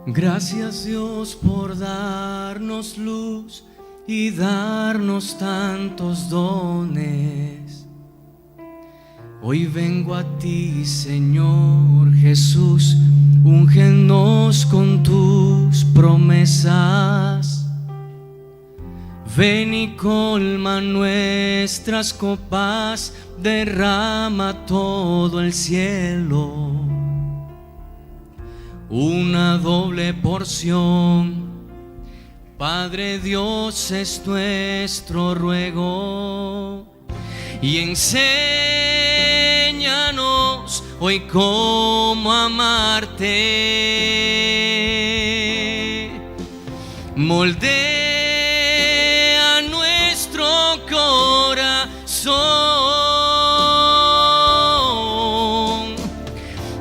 Gracias Dios por darnos luz y darnos tantos dones. Hoy vengo a ti, Señor Jesús, úngenos con tus promesas. Ven y colma nuestras copas, derrama todo el cielo. Una doble porción, Padre Dios, es nuestro ruego. Y enséñanos hoy cómo amarte. Moldea nuestro corazón.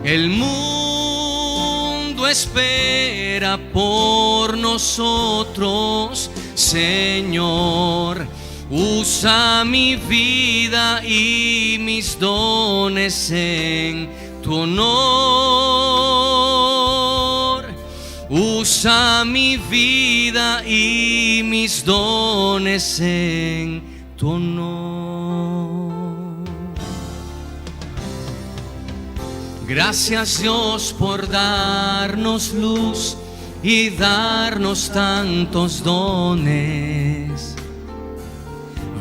El mundo espera por nosotros, Señor. Usa mi vida y mis dones en tu honor. Usa mi vida y mis dones en tu honor. Gracias Dios por darnos luz y darnos tantos dones.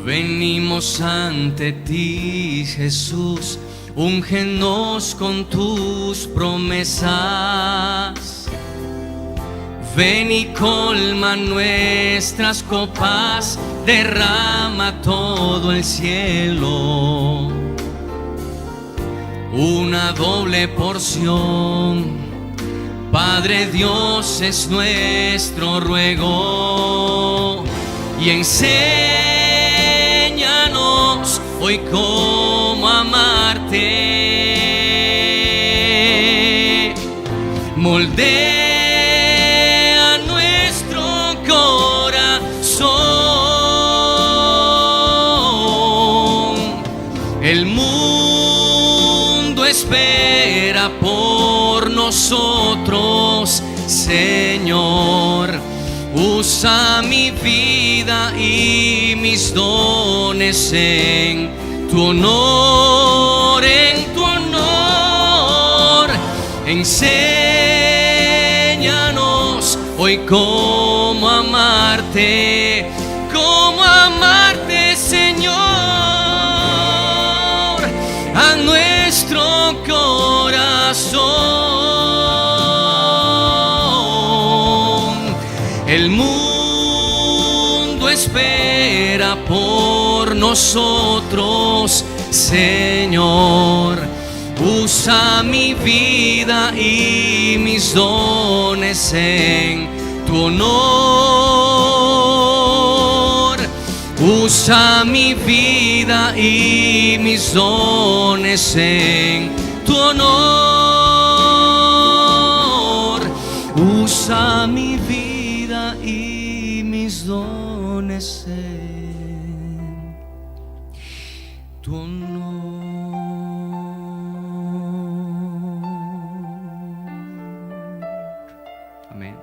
Venimos ante ti, Jesús, úngenos con tus promesas. Ven y colma nuestras copas, derrama todo el cielo. Una doble porción, Padre Dios, es nuestro ruego. Y enséñanos hoy cómo amarte. Moldea nuestro corazón. El mundo espera por nosotros, Señor. Usa mi vida y mis dones en tu honor, en tu honor. Enséñanos hoy cómo amarte, Señor, a nuestro corazón. El mundo espera por nosotros, Señor. Usa mi vida y mis dones en tu honor. Usa mi vida y mis dones en tu honor. Usa mi vida y mis dones en tu honor. Amén.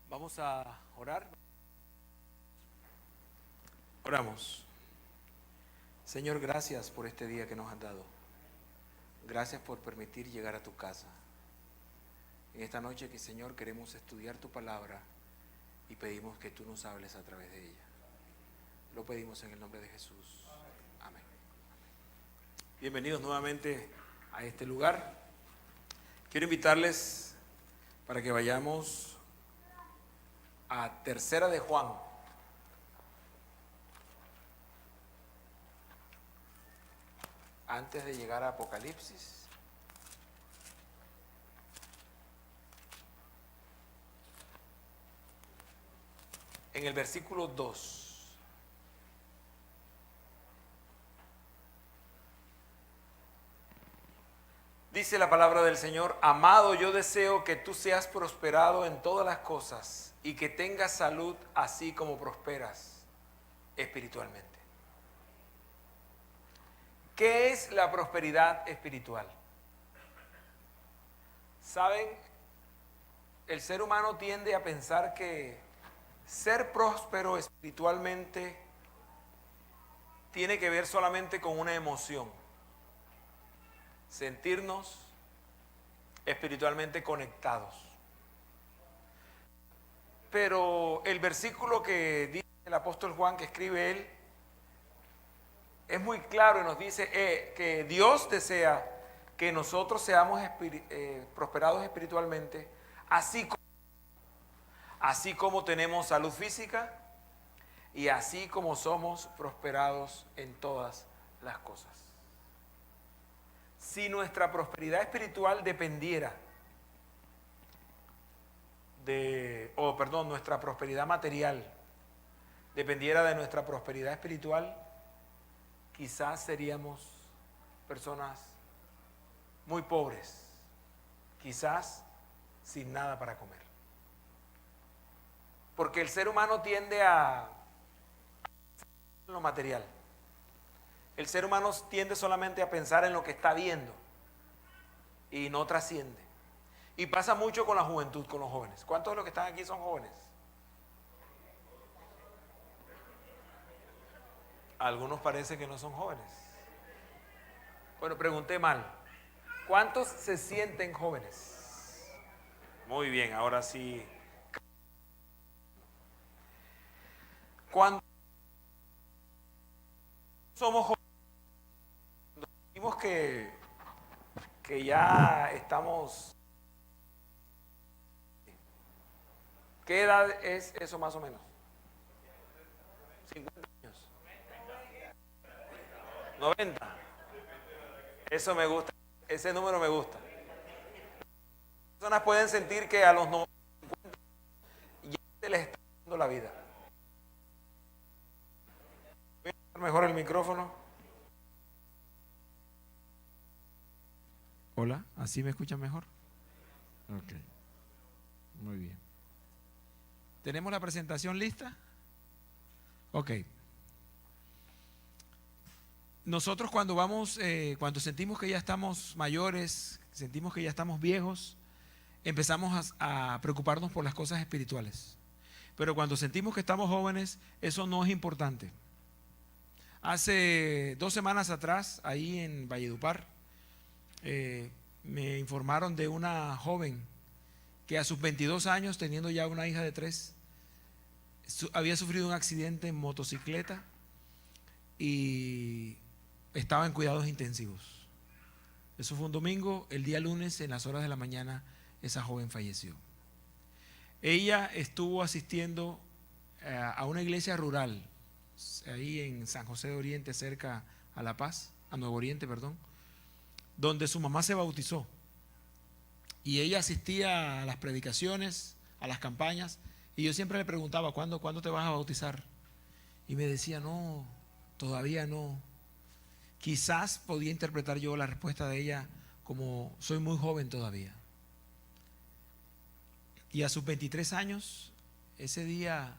Vamos a orar. Oramos. Señor, gracias por este día que nos has dado. Gracias por permitir llegar a tu casa. En esta noche que, Señor, queremos estudiar tu palabra y pedimos que tú nos hables a través de ella. Lo pedimos en el nombre de Jesús. Amén. Bienvenidos nuevamente a este lugar. Quiero invitarles para que vayamos a Tercera de Juan. Antes de llegar a Apocalipsis. en el versículo 2. Dice la palabra del Señor: amado, yo deseo que tú seas prosperado en todas las cosas y que tengas salud así como prosperas espiritualmente. ¿Qué es la prosperidad espiritual? ¿Saben? El ser humano tiende a pensar que ser próspero espiritualmente tiene que ver solamente con una emoción. Sentirnos espiritualmente conectados. Pero el versículo que dice el apóstol Juan, que escribe él, es muy claro y nos dice que Dios desea que nosotros seamos prosperados espiritualmente, así como tenemos salud física y así como somos prosperados en todas las cosas. Si nuestra prosperidad espiritual dependiera nuestra prosperidad material dependiera de nuestra prosperidad espiritual, quizás seríamos personas muy pobres, quizás sin nada para comer. Porque el ser humano tiende a lo material. El ser humano tiende solamente a pensar en lo que está viendo y no trasciende. Y pasa mucho con la juventud, con los jóvenes. ¿Cuántos de los que están aquí son jóvenes? Algunos parece que no son jóvenes. Bueno, pregunté mal. ¿Cuántos se sienten jóvenes? Muy bien, ahora sí. Cuando somos jóvenes, cuando decimos que ya estamos... ¿Qué edad es eso más o menos? 50 años. 90. Eso me gusta, ese número me gusta. Las personas pueden sentir que a los 90 ya se les está dando la vida. Voy a poner mejor el micrófono. Hola, ¿así me escuchan mejor? Ok, muy bien. ¿Tenemos la presentación lista? Ok. Nosotros cuando cuando sentimos que ya estamos mayores, sentimos que ya estamos viejos, empezamos a preocuparnos por las cosas espirituales. Pero cuando sentimos que estamos jóvenes, eso no es importante. Hace 2 semanas atrás, ahí en Valledupar, me informaron de una joven que a sus 22 años, teniendo ya una hija de 3, había sufrido un accidente en motocicleta y estaba en cuidados intensivos. Eso fue un domingo. El día lunes, en las horas de la mañana, esa joven falleció. Ella estuvo asistiendo a una iglesia rural, ahí en San José de Oriente, cerca a La Paz, a Nuevo Oriente, perdón, donde su mamá se bautizó. Y ella asistía a las predicaciones, a las campañas, y yo siempre le preguntaba: ¿cuándo te vas a bautizar? Y me decía: no, todavía no. Quizás podía interpretar yo la respuesta de ella como: soy muy joven todavía. Y a sus 23 años, ese día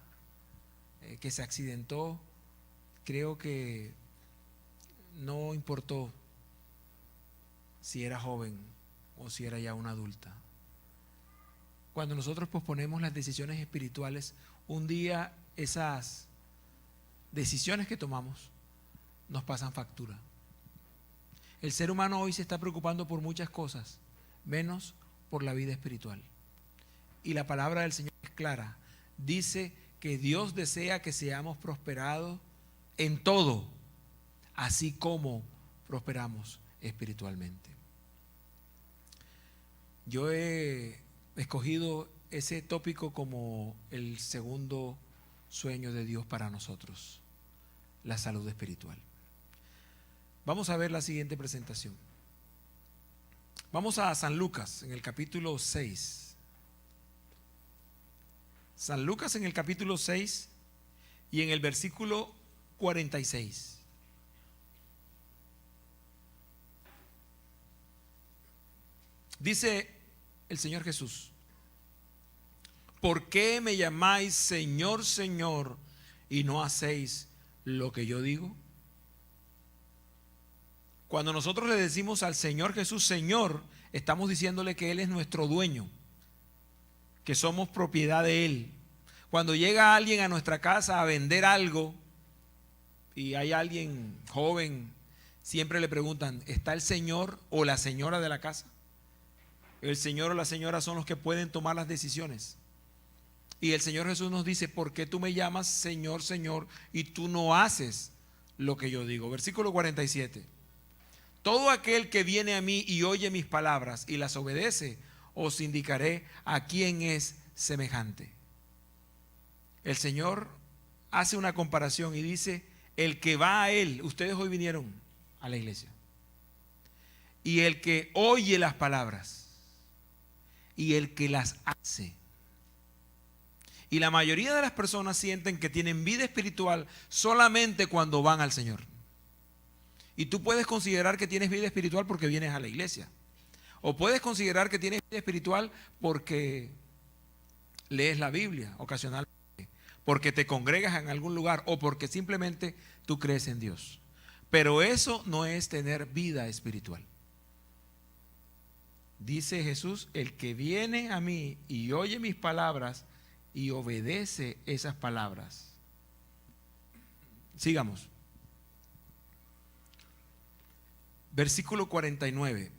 que se accidentó, creo que no importó si era joven o si era ya una adulta. Cuando nosotros posponemos las decisiones espirituales, un día esas decisiones que tomamos nos pasan factura. El ser humano hoy se está preocupando por muchas cosas, menos por la vida espiritual. Y la palabra del Señor es clara. Dice que Dios desea que seamos prosperados en todo, así como prosperamos espiritualmente. Yo he escogido ese tópico como el segundo sueño de Dios para nosotros: la salud espiritual. Vamos a ver la siguiente presentación. Vamos a San Lucas, en el capítulo 6. San Lucas en el capítulo 6 y en el versículo 46. Dice el Señor Jesús: ¿por qué me llamáis Señor, Señor, y no hacéis lo que yo digo? Cuando nosotros le decimos al Señor Jesús Señor, estamos diciéndole que Él es nuestro dueño, que somos propiedad de Él. Cuando llega alguien a nuestra casa a vender algo y hay alguien joven, siempre le preguntan: ¿está el señor o la señora de la casa? El señor o la señora son los que pueden tomar las decisiones. Y el Señor Jesús nos dice: ¿por qué tú me llamas Señor, Señor, y tú no haces lo que yo digo? Versículo 47. Todo aquel que viene a mí y oye mis palabras y las obedece, os indicaré a quién es semejante. El Señor hace una comparación y dice: el que va a Él, ustedes hoy vinieron a la iglesia, y el que oye las palabras y el que las hace. Y la mayoría de las personas sienten que tienen vida espiritual solamente cuando van al Señor. Y tú puedes considerar que tienes vida espiritual porque vienes a la iglesia, o puedes considerar que tienes vida espiritual porque lees la Biblia ocasionalmente, porque te congregas en algún lugar, o porque simplemente tú crees en Dios. Pero eso no es tener vida espiritual. Dice Jesús: el que viene a mí y oye mis palabras y obedece esas palabras. Sigamos. Versículo 49.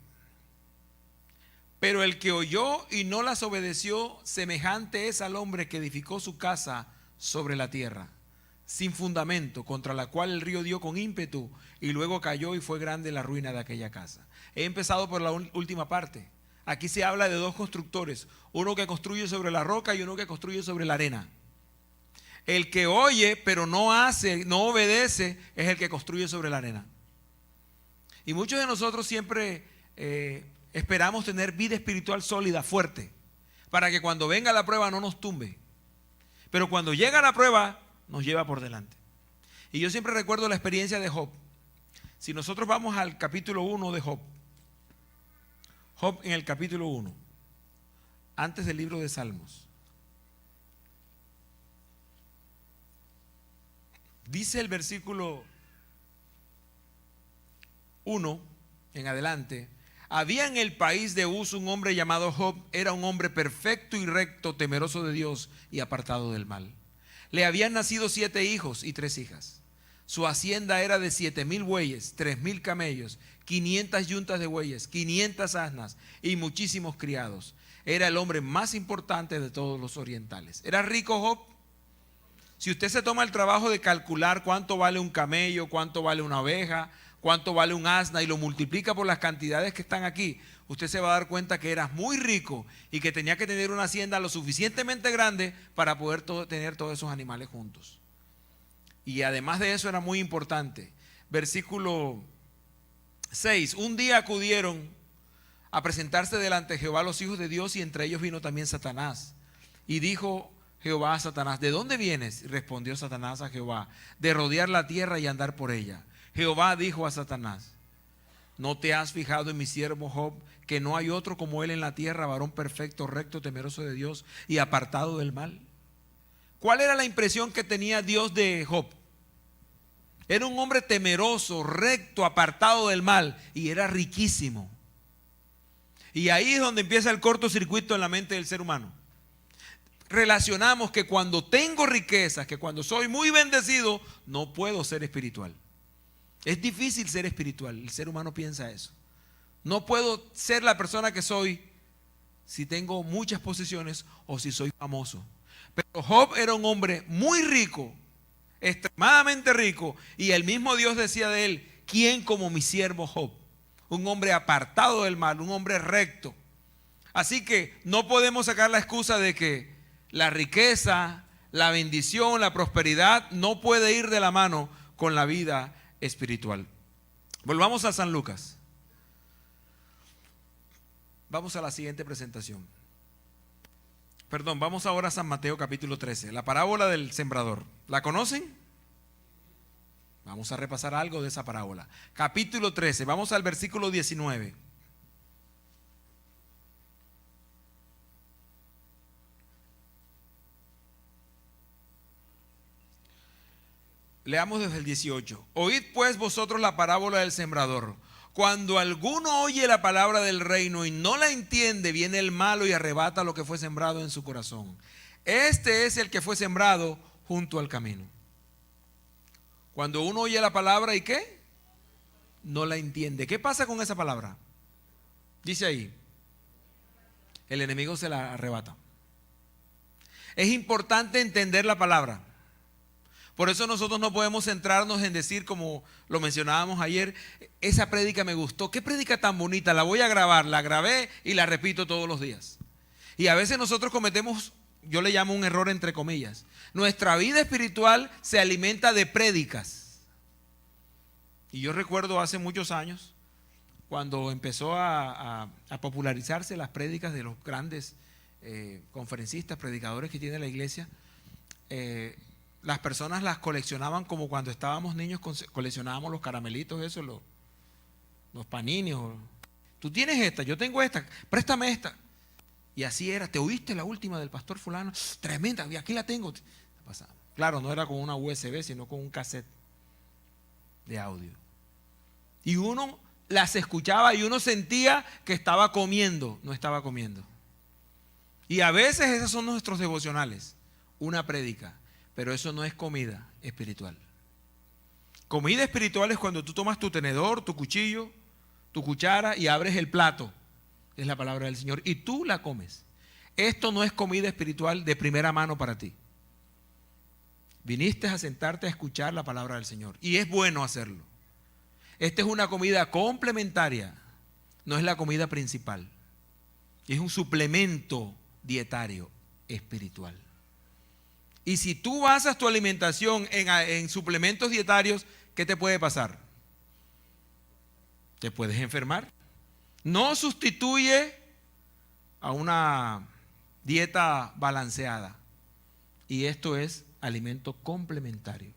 Pero el que oyó y no las obedeció, semejante es al hombre que edificó su casa sobre la tierra, sin fundamento, contra la cual el río dio con ímpetu, y luego cayó y fue grande la ruina de aquella casa. He empezado por la última parte. Aquí se habla de dos constructores, uno que construye sobre la roca y uno que construye sobre la arena. El que oye pero no hace, no obedece, es el que construye sobre la arena. Y muchos de nosotros siempre esperamos tener vida espiritual sólida, fuerte, para que cuando venga la prueba no nos tumbe. Pero cuando llega la prueba, nos lleva por delante. Y yo siempre recuerdo la experiencia de Job. Si nosotros vamos al capítulo 1 de Job, Job en el capítulo 1, antes del libro de Salmos, dice el versículo 1 en adelante: había en el país de Uz un hombre llamado Job, era un hombre perfecto y recto, temeroso de Dios y apartado del mal. Le habían nacido 7 hijos y 3 hijas. Su hacienda era de 7,000 bueyes, 3,000 camellos, 500 yuntas de bueyes, 500 asnas y muchísimos criados. Era el hombre más importante de todos los orientales. ¿Era rico Job? Si usted se toma el trabajo de calcular cuánto vale un camello, cuánto vale una oveja, cuánto vale un asna, y lo multiplica por las cantidades que están aquí, usted se va a dar cuenta que era muy rico y que tenía que tener una hacienda lo suficientemente grande para poder tener todos esos animales juntos. Y además de eso era muy importante. Versículo 6. Un día acudieron a presentarse delante de Jehová los hijos de Dios, y entre ellos vino también Satanás. Y dijo Jehová a Satanás: ¿de dónde vienes? Y respondió Satanás a Jehová: de rodear la tierra y andar por ella. Jehová dijo a Satanás: ¿no te has fijado en mi siervo Job, que no hay otro como él en la tierra, varón perfecto, recto, temeroso de Dios y apartado del mal? ¿Cuál era la impresión que tenía Dios de Job? Era un hombre temeroso, recto, apartado del mal, y era riquísimo. Y ahí es donde empieza el cortocircuito en la mente del ser humano. Relacionamos que cuando tengo riquezas, que cuando soy muy bendecido, no puedo ser espiritual. Es difícil ser espiritual, el ser humano piensa eso. No puedo ser la persona que soy si tengo muchas posesiones o si soy famoso. Pero Job era un hombre muy rico, extremadamente rico, y el mismo Dios decía de él: ¿quién como mi siervo Job? Un hombre apartado del mal, un hombre recto. Así que no podemos sacar la excusa de que la riqueza, la bendición, la prosperidad no puede ir de la mano con la vida espiritual. Volvamos a San Lucas. Vamos a la siguiente presentación. Perdón, vamos ahora a San Mateo capítulo 13, la parábola del sembrador. ¿La conocen? Vamos a repasar algo de esa parábola. Capítulo 13, vamos al versículo 19. Leamos desde el 18. Oíd pues vosotros la parábola del sembrador. Cuando alguno oye la palabra del reino y no la entiende, viene el malo y arrebata lo que fue sembrado en su corazón. Este es el que fue sembrado junto al camino. Cuando uno oye la palabra y ¿qué? No la entiende. ¿Qué pasa con esa palabra? Dice ahí, el enemigo se la arrebata. Es importante entender la palabra. Por eso nosotros no podemos centrarnos en decir, como lo mencionábamos ayer, esa prédica me gustó. ¿Qué prédica tan bonita? La voy a grabar, la grabé y la repito todos los días. Y a veces nosotros cometemos, yo le llamo un error entre comillas. Nuestra vida espiritual se alimenta de prédicas. Y yo recuerdo hace muchos años, cuando empezó a popularizarse las prédicas de los grandes conferencistas, predicadores que tiene la iglesia, las personas las coleccionaban como cuando estábamos niños, coleccionábamos los caramelitos, eso, los panini. Tú tienes esta, yo tengo esta, préstame esta. Y así era, ¿te oíste la última del pastor fulano? Tremenda, y aquí la tengo. Claro, no era con una USB, sino con un cassette de audio. Y uno las escuchaba y uno sentía que estaba comiendo, no estaba comiendo. Y a veces esos son nuestros devocionales, una prédica. Pero eso no es comida espiritual. Comida espiritual es cuando tú tomas tu tenedor, tu cuchillo, tu cuchara y abres el plato. Es la palabra del Señor. Y tú la comes. Esto no es comida espiritual de primera mano para ti. Viniste a sentarte a escuchar la palabra del Señor. Y es bueno hacerlo. Esta es una comida complementaria. No es la comida principal. Es un suplemento dietario espiritual. Y si tú basas tu alimentación en suplementos dietarios, ¿qué te puede pasar? Te puedes enfermar. No sustituye a una dieta balanceada. Y esto es alimento complementario.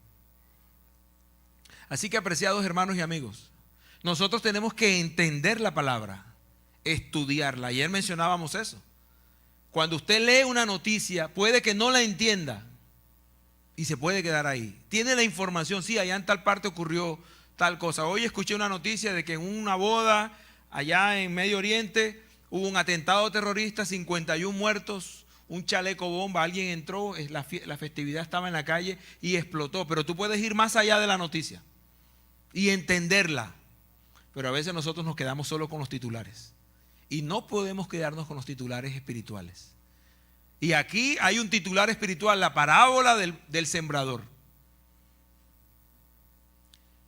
Así que, apreciados hermanos y amigos, nosotros tenemos que entender la palabra, estudiarla. Ayer mencionábamos eso. Cuando usted lee una noticia, puede que no la entienda. Y se puede quedar ahí. Tiene la información, sí, allá en tal parte ocurrió tal cosa. Hoy escuché una noticia de que en una boda allá en Medio Oriente hubo un atentado terrorista, 51 muertos, un chaleco bomba, alguien entró, la festividad estaba en la calle y explotó. Pero tú puedes ir más allá de la noticia y entenderla. Pero a veces nosotros nos quedamos solo con los titulares. Y no podemos quedarnos con los titulares espirituales. Y aquí hay un titular espiritual, la parábola del sembrador.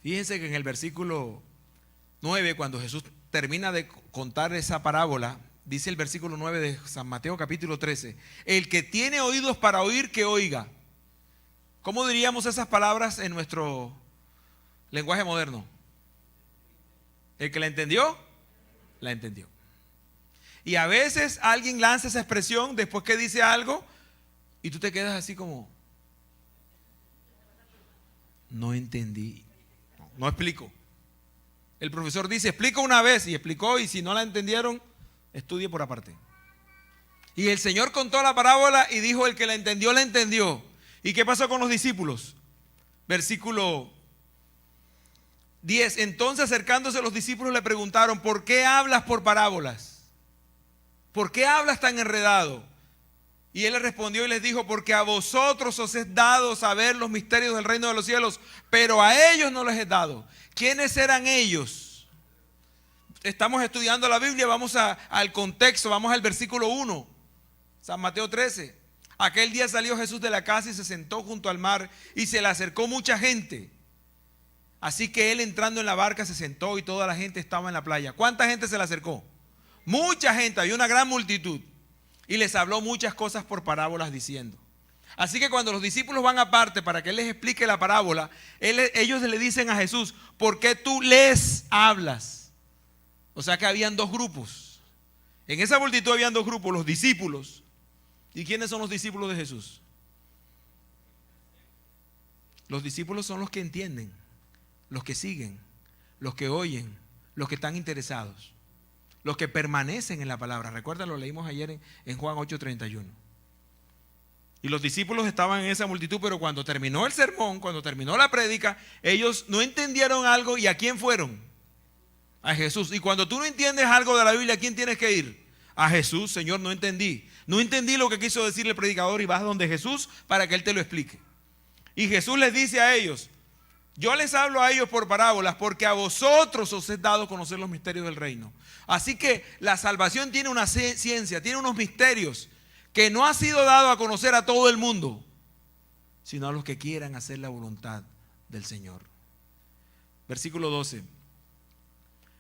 Fíjense que en el versículo 9, cuando Jesús termina de contar esa parábola, dice el versículo 9 de San Mateo capítulo 13, el que tiene oídos para oír, que oiga. ¿Cómo diríamos esas palabras en nuestro lenguaje moderno? El que la entendió, la entendió. Y a veces alguien lanza esa expresión después que dice algo y tú te quedas así como, no entendí, no explico. El profesor dice, explica una vez, y explicó, y si no la entendieron, estudie por aparte. Y el Señor contó la parábola y dijo, el que la entendió, la entendió. ¿Y qué pasó con los discípulos? Versículo 10. Entonces, acercándose los discípulos, le preguntaron, ¿por qué hablas por parábolas? ¿Por qué hablas tan enredado? Y él le respondió y les dijo, porque a vosotros os es dado saber los misterios del reino de los cielos, pero a ellos no les es dado. ¿Quiénes eran ellos? Estamos estudiando la Biblia, vamos al contexto, vamos al versículo 1, San Mateo 13. Aquel día salió Jesús de la casa y se sentó junto al mar y se le acercó mucha gente. Así que él, entrando en la barca, se sentó y toda la gente estaba en la playa. ¿Cuánta gente se le acercó? Mucha gente, había una gran multitud. Y les habló muchas cosas por parábolas diciendo. Así que cuando los discípulos van aparte para que él les explique la parábola, ellos le dicen a Jesús, ¿por qué tú les hablas? O sea que habían dos grupos. En esa multitud habían dos grupos, los discípulos ¿Y quiénes son los discípulos de Jesús? Los discípulos son los que entienden, los que siguen, los que oyen, los que están interesados, los que permanecen en la palabra. Recuerda, lo leímos ayer en Juan 8:31. Y los discípulos estaban en esa multitud, pero cuando terminó el sermón, cuando terminó la prédica, ellos no entendieron algo. ¿Y a quién fueron? A Jesús. Y cuando tú no entiendes algo de la Biblia, ¿a quién tienes que ir? A Jesús. Señor, no entendí. No entendí lo que quiso decir el predicador, y vas donde Jesús para que Él te lo explique. Y Jesús les dice a ellos: yo les hablo a ellos por parábolas, porque a vosotros os es dado conocer los misterios del reino. Así que la salvación tiene una ciencia, tiene unos misterios que no ha sido dado a conocer a todo el mundo, sino a los que quieran hacer la voluntad del Señor. Versículo 12.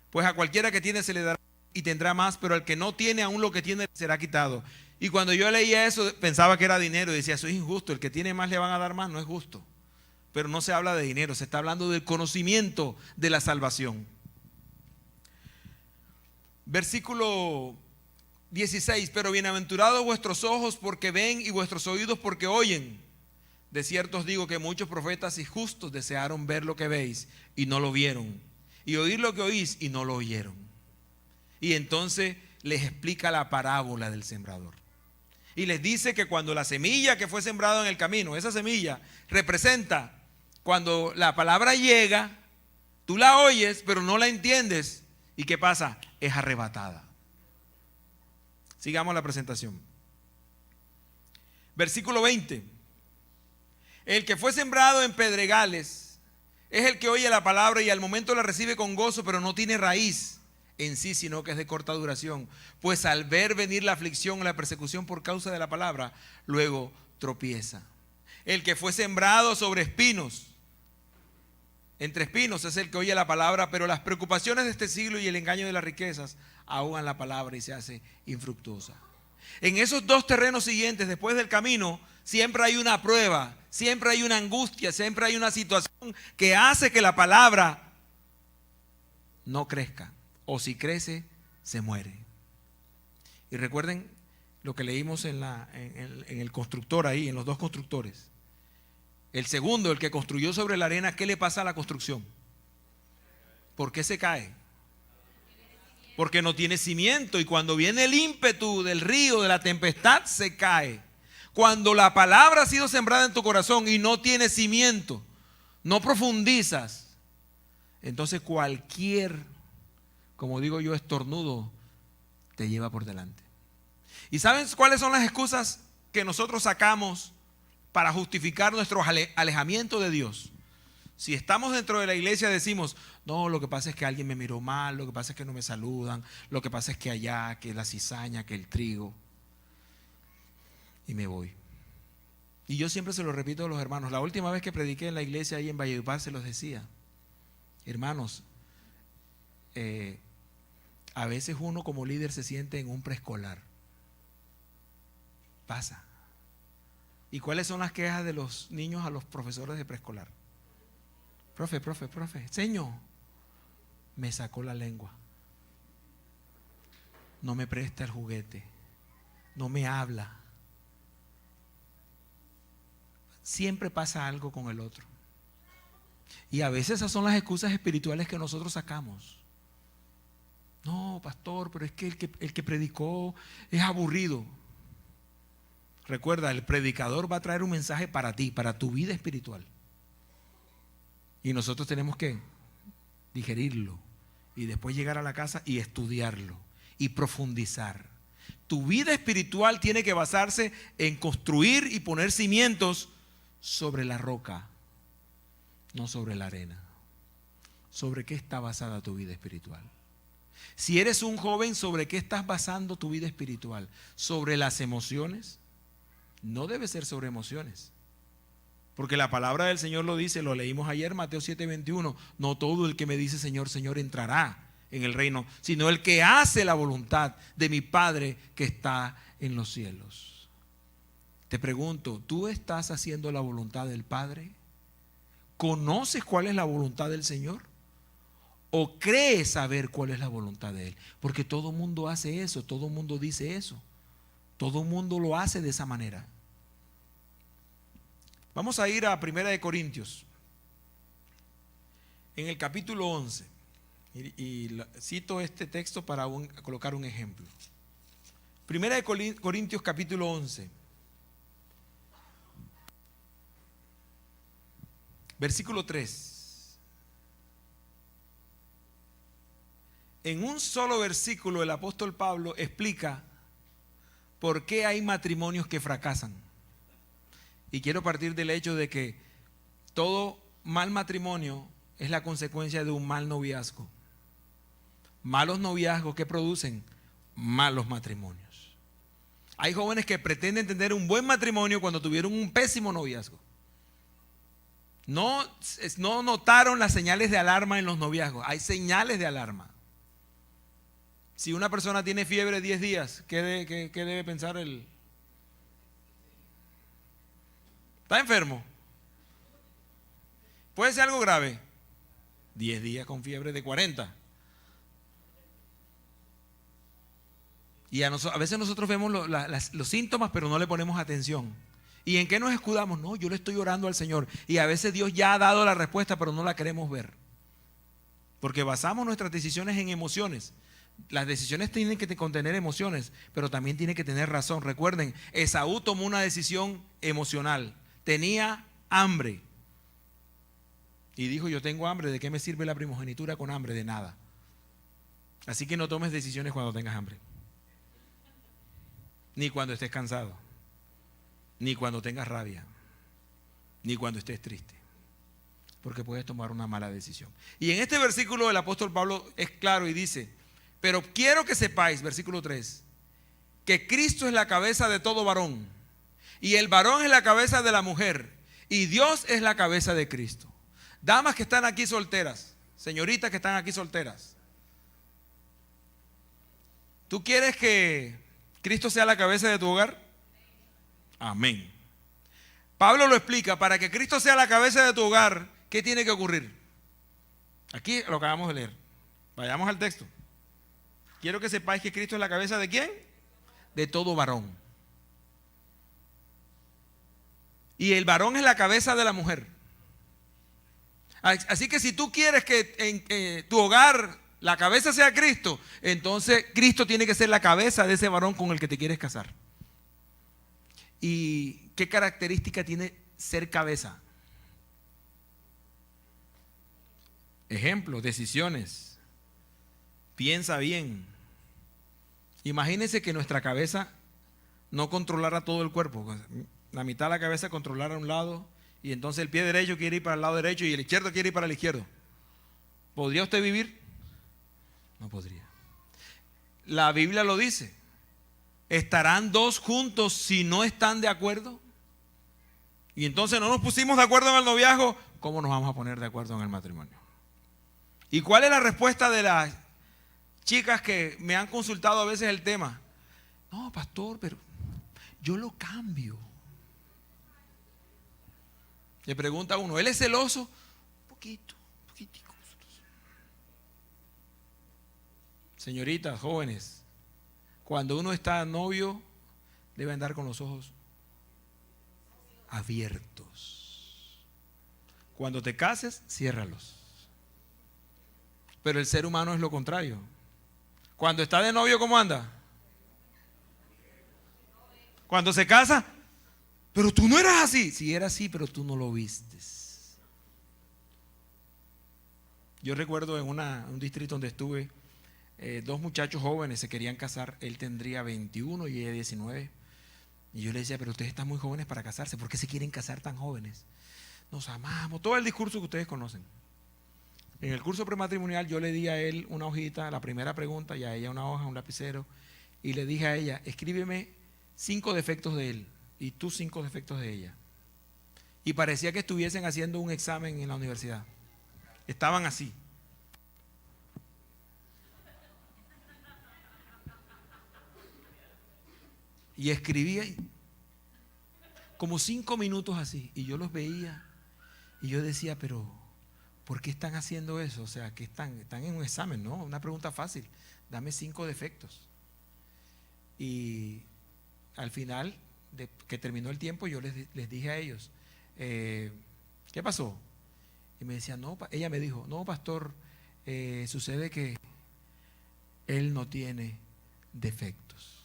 Pues a cualquiera que tiene se le dará y tendrá más, pero al que no tiene, aún lo que tiene será quitado. Y cuando yo leía eso, pensaba que era dinero y decía: eso es injusto, el que tiene más le van a dar más. No es justo. Pero no se habla de dinero, se está hablando del conocimiento de la salvación. Versículo 16. Pero bienaventurados vuestros ojos porque ven, y vuestros oídos porque oyen. De cierto os digo que muchos profetas y justos desearon ver lo que veis y no lo vieron, y oír lo que oís y no lo oyeron. Y entonces les explica la parábola del sembrador. Y les dice que cuando la semilla que fue sembrada en el camino, esa semilla representa cuando la palabra llega, tú la oyes pero no la entiendes, ¿y qué pasa? Es arrebatada. Sigamos la presentación. Versículo 20. El que fue sembrado en pedregales es el que oye la palabra y al momento la recibe con gozo, pero no tiene raíz en sí, sino que es de corta duración. Pues al ver venir la aflicción o la persecución por causa de la palabra, luego tropieza. El que fue sembrado sobre espinos, entre espinos, es el que oye la palabra, pero las preocupaciones de este siglo y el engaño de las riquezas ahogan la palabra y se hace infructuosa. En esos dos terrenos siguientes, después del camino, siempre hay una prueba, siempre hay una angustia, siempre hay una situación que hace que la palabra no crezca, o si crece, se muere. Y recuerden lo que leímos en el constructor ahí, en los dos constructores. El segundo, el que construyó sobre la arena, ¿qué le pasa a la construcción? ¿Por qué se cae? Porque no tiene cimiento, y cuando viene el ímpetu del río, de la tempestad, se cae. Cuando la palabra ha sido sembrada en tu corazón y no tiene cimiento, no profundizas, entonces cualquier, como digo yo, estornudo te lleva por delante. ¿Y saben cuáles son las excusas que nosotros sacamos para justificar nuestro alejamiento de Dios? Si estamos dentro de la iglesia decimos: no, lo que pasa es que alguien me miró mal, lo que pasa es que no me saludan, lo que pasa es que allá, que la cizaña, que el trigo, y me voy. Y yo siempre se lo repito a los hermanos. La última vez que prediqué en la iglesia ahí en Valledupar se los decía: hermanos, a veces uno como líder se siente en un preescolar. Pasa. ¿Y cuáles son las quejas de los niños a los profesores de preescolar? Profe, Señor, me sacó la lengua, no me presta el juguete, no me habla. Siempre pasa algo con el otro. Y a veces esas son las excusas espirituales que nosotros sacamos. No, pastor, pero es que el que predicó es aburrido. Recuerda, el predicador va a traer un mensaje para ti, para tu vida espiritual. Y nosotros tenemos que digerirlo y después llegar a la casa y estudiarlo y profundizar. Tu vida espiritual tiene que basarse en construir y poner cimientos sobre la roca, no sobre la arena. ¿Sobre qué está basada tu vida espiritual? Si eres un joven, ¿sobre qué estás basando tu vida espiritual? ¿Sobre las emociones? No debe ser sobre emociones. Porque la palabra del Señor lo dice, lo leímos ayer, Mateo 7:21. No todo el que me dice Señor, Señor entrará en el reino, sino el que hace la voluntad de mi Padre que está en los cielos. Te pregunto, ¿tú estás haciendo la voluntad del Padre? ¿Conoces cuál es la voluntad del Señor? ¿O crees saber cuál es la voluntad de Él? Porque todo mundo hace eso, todo mundo dice eso. Todo el mundo lo hace de esa manera. Vamos a ir a 1 Corintios, en el capítulo 11. Y cito este texto para colocar un ejemplo. 1 Corintios capítulo 11. Versículo 3. En un solo versículo el apóstol Pablo explica por qué hay matrimonios que fracasan. Y quiero partir del hecho de que todo mal matrimonio es la consecuencia de un mal noviazgo. Malos noviazgos que producen malos matrimonios. Hay jóvenes que pretenden tener un buen matrimonio cuando tuvieron un pésimo noviazgo. No notaron las señales de alarma en los noviazgos. Hay señales de alarma. Si una persona tiene fiebre 10 días, ¿qué debe pensar él? ¿Está enfermo? ¿Puede ser algo grave? 10 días con fiebre de 40. Y a veces nosotros vemos los síntomas, pero no le ponemos atención. ¿Y en qué nos escudamos? No, yo le estoy orando al Señor. Y a veces Dios ya ha dado la respuesta, pero no la queremos ver. Porque basamos nuestras decisiones en emociones. Las decisiones tienen que contener emociones, pero también tienen que tener razón. Recuerden, Esaú tomó una decisión emocional. Tenía hambre. Y dijo, yo tengo hambre. ¿De qué me sirve la primogenitura con hambre? De nada. Así que no tomes decisiones cuando tengas hambre. Ni cuando estés cansado. Ni cuando tengas rabia. Ni cuando estés triste. Porque puedes tomar una mala decisión. Y en este versículo el apóstol Pablo es claro y dice, pero quiero que sepáis, versículo 3, que Cristo es la cabeza de todo varón. Y el varón es la cabeza de la mujer. Y Dios es la cabeza de Cristo. Damas que están aquí solteras, señoritas que están aquí solteras. ¿Tú quieres que Cristo sea la cabeza de tu hogar? Amén. Pablo lo explica, para que Cristo sea la cabeza de tu hogar, ¿qué tiene que ocurrir? Aquí lo acabamos de leer. Vayamos al texto. Quiero que sepáis que Cristo es la cabeza ¿de quién? De todo varón. Y el varón es la cabeza de la mujer. Así que si tú quieres que en tu hogar la cabeza sea Cristo, entonces Cristo tiene que ser la cabeza de ese varón con el que te quieres casar. ¿Y qué característica tiene ser cabeza? Ejemplo, decisiones. Piensa bien. Imagínense que nuestra cabeza no controlara todo el cuerpo. La mitad de la cabeza controlara un lado y entonces el pie derecho quiere ir para el lado derecho y el izquierdo quiere ir para el izquierdo. ¿Podría usted vivir? No podría. La Biblia lo dice. ¿Estarán dos juntos si no están de acuerdo? Y entonces no nos pusimos de acuerdo en el noviazgo. ¿Cómo nos vamos a poner de acuerdo en el matrimonio? ¿Y cuál es la respuesta de las chicas que me han consultado a veces el tema? No, pastor, pero yo lo cambio. Le pregunta a uno, ¿él es celoso? Un poquitico. Señoritas, jóvenes, cuando uno está novio, debe andar con los ojos abiertos. Cuando te cases, ciérralos. Pero el ser humano es lo contrario. Cuando está de novio, ¿cómo anda? Cuando se casa, pero tú no eras así. Sí, era así, pero tú no lo vistes. Yo recuerdo en un distrito donde estuve, dos muchachos jóvenes se querían casar. Él tendría 21 y ella 19. Y yo le decía, pero ustedes están muy jóvenes para casarse. ¿Por qué se quieren casar tan jóvenes? Nos amamos. Todo el discurso que ustedes conocen. En el curso prematrimonial yo le di a él una hojita, la primera pregunta, y a ella una hoja, un lapicero. Y le dije a ella, escríbeme 5 defectos de él y tú 5 defectos de ella. Y parecía que estuviesen haciendo un examen en la universidad. Estaban así. Y escribía como 5 minutos así. Y yo los veía y yo decía, pero ¿por qué están haciendo eso? O sea, que están en un examen, ¿no? Una pregunta fácil. Dame 5 defectos. Y al final de que terminó el tiempo, yo les dije a ellos, ¿qué pasó? Y me decían, no, ella me dijo, no, pastor, sucede que él no tiene defectos.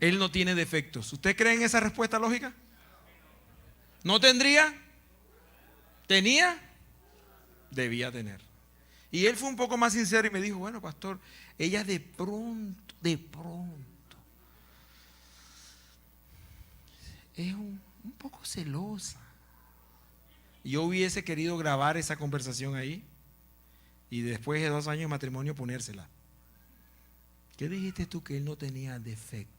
Él no tiene defectos. ¿Usted cree en esa respuesta lógica? ¿No tendría? ¿Tenía? Debía tener. Y él fue un poco más sincero y me dijo, bueno, pastor, ella de pronto, es un poco celosa. Yo hubiese querido grabar esa conversación ahí y después de 2 años de matrimonio ponérsela. ¿Qué dijiste tú que él no tenía defectos?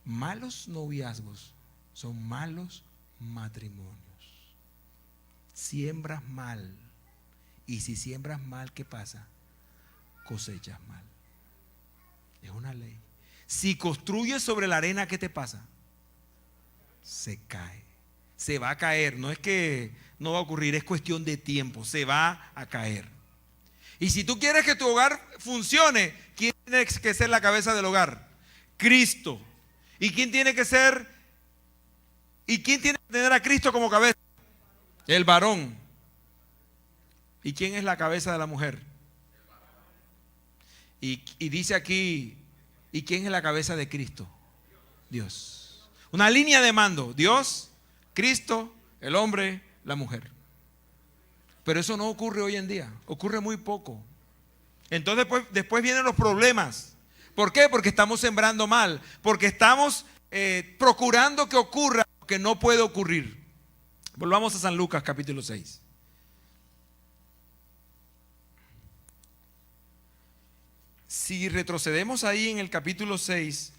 Malos noviazgos son malos matrimonios. Siembras mal. Y si siembras mal, ¿qué pasa? Cosechas mal. Es una ley. Si construyes sobre la arena, ¿qué te pasa? Se cae. Se va a caer. No es que no va a ocurrir, es cuestión de tiempo. Se va a caer. Y si tú quieres que tu hogar funcione, ¿quién tiene que ser la cabeza del hogar? Cristo. ¿Y quién tiene que ser? ¿Y quién tiene que tener a Cristo como cabeza? El varón. ¿Y quién es la cabeza de la mujer? Y dice aquí, ¿y quién es la cabeza de Cristo? Dios. Una línea de mando. Dios, Cristo, el hombre, la mujer. Pero eso no ocurre hoy en día. Ocurre muy poco. Entonces después vienen los problemas. ¿Por qué? Porque estamos sembrando mal. Porque estamos procurando que ocurra lo que no puede ocurrir. Volvamos a San Lucas capítulo 6. Si retrocedemos ahí en el capítulo 6,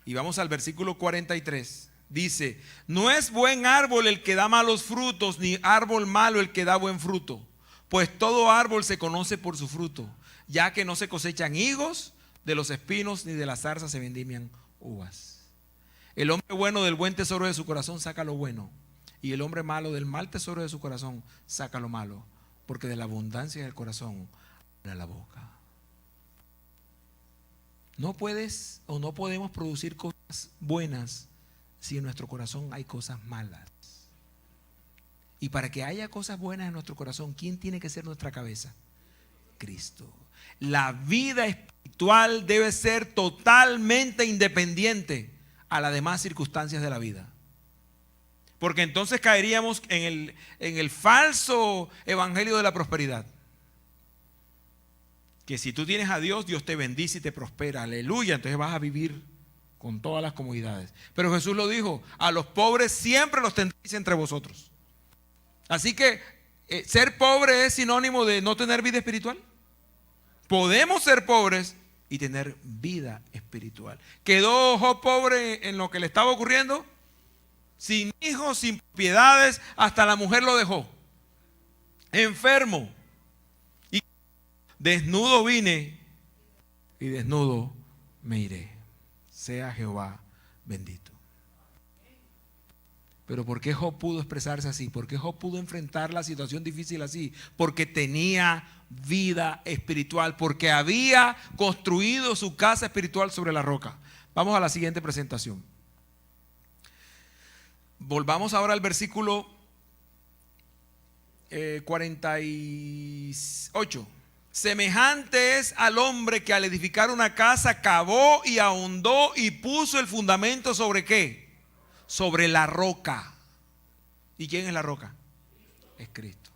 y vamos al versículo 43, dice: no es buen árbol el que da malos frutos, ni árbol malo el que da buen fruto, pues todo árbol se conoce por su fruto, ya que no se cosechan higos de los espinos, ni de las zarzas se vendimian uvas. El hombre bueno del buen tesoro de su corazón saca lo bueno, y el hombre malo del mal tesoro de su corazón saca lo malo, porque de la abundancia del corazón habla la boca. No puedes o no podemos producir cosas buenas si en nuestro corazón hay cosas malas. Y para que haya cosas buenas en nuestro corazón, ¿quién tiene que ser nuestra cabeza? Cristo. La vida espiritual debe ser totalmente independiente a las demás circunstancias de la vida. Porque entonces caeríamos en el falso evangelio de la prosperidad. Que si tú tienes a Dios, Dios te bendice y te prospera. Aleluya. Entonces vas a vivir con todas las comodidades. Pero Jesús lo dijo: a los pobres siempre los tendréis entre vosotros. Así que ser pobre es sinónimo de no tener vida espiritual. Podemos ser pobres y tener vida espiritual. ¿Quedó Job pobre en lo que le estaba ocurriendo? Sin hijos, sin propiedades, hasta la mujer lo dejó. Enfermo. Y desnudo vine y desnudo me iré. Sea Jehová bendito. Pero ¿por qué Job pudo expresarse así? ¿Por qué Job pudo enfrentar la situación difícil así? Porque tenía vida espiritual, porque había construido su casa espiritual sobre la roca. Vamos a la siguiente presentación. Volvamos ahora al versículo 48. Semejante es al hombre que al edificar una casa cavó y ahondó y puso el fundamento ¿sobre qué? Sobre la roca. ¿Y quién es la roca? Es Cristo.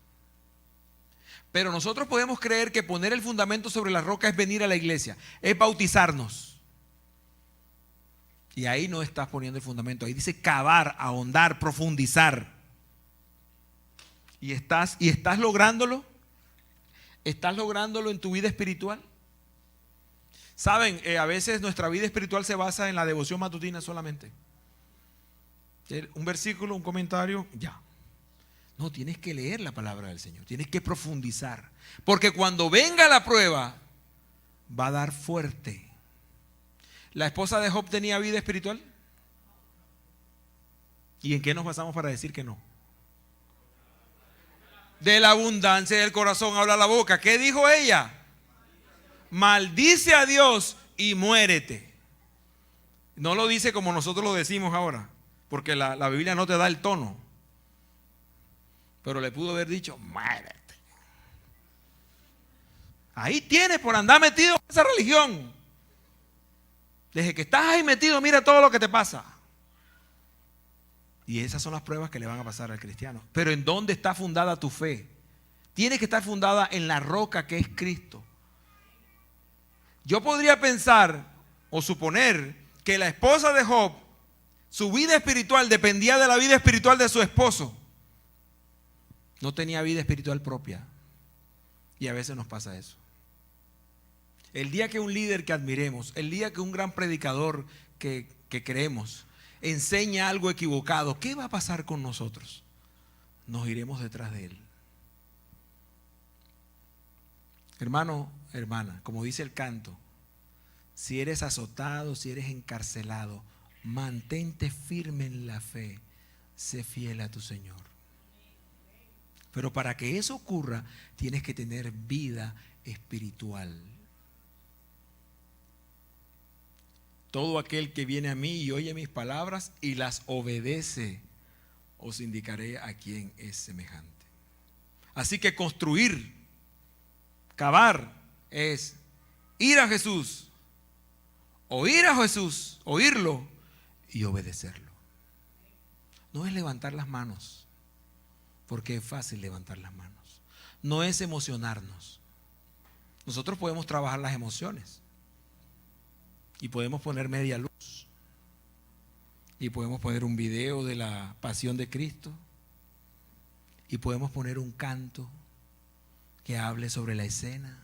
Pero nosotros podemos creer que poner el fundamento sobre la roca es venir a la iglesia, es bautizarnos. Y ahí no estás poniendo el fundamento, ahí dice cavar, ahondar, profundizar. ¿Y estás lográndolo? ¿Estás lográndolo en tu vida espiritual? Saben, a veces nuestra vida espiritual se basa en la devoción matutina solamente. Un versículo, un comentario, ya. No, tienes que leer la palabra del Señor, tienes que profundizar. Porque cuando venga la prueba, va a dar fuerte. ¿La esposa de Job tenía vida espiritual? ¿Y en qué nos basamos para decir que no? De la abundancia del corazón habla la boca. ¿Qué dijo ella? Maldice a Dios y muérete. No lo dice como nosotros lo decimos ahora, porque la Biblia no te da el tono. Pero le pudo haber dicho, muérete. Ahí tienes por andar metido en esa religión. Desde que estás ahí metido, mira todo lo que te pasa. Y esas son las pruebas que le van a pasar al cristiano. Pero ¿en dónde está fundada tu fe? Tiene que estar fundada en la roca que es Cristo. Yo podría pensar o suponer que la esposa de Job, su vida espiritual dependía de la vida espiritual de su esposo. No tenía vida espiritual propia. Y a veces nos pasa eso. El día que un líder que admiremos, el día que un gran predicador que creemos, enseña algo equivocado, ¿qué va a pasar con nosotros? Nos iremos detrás de él. Hermano, hermana, como dice el canto, si eres azotado, si eres encarcelado, mantente firme en la fe, sé fiel a tu Señor. Pero para que eso ocurra, tienes que tener vida espiritual. Todo aquel que viene a mí y oye mis palabras y las obedece, os indicaré a quién es semejante. Así que construir, cavar, es ir a Jesús, oír a Jesús, oírlo y obedecerlo. No es levantar las manos, porque es fácil levantar las manos. No es emocionarnos. Nosotros podemos trabajar las emociones. Y podemos poner media luz. Y podemos poner un video de la pasión de Cristo. Y podemos poner un canto que hable sobre la escena.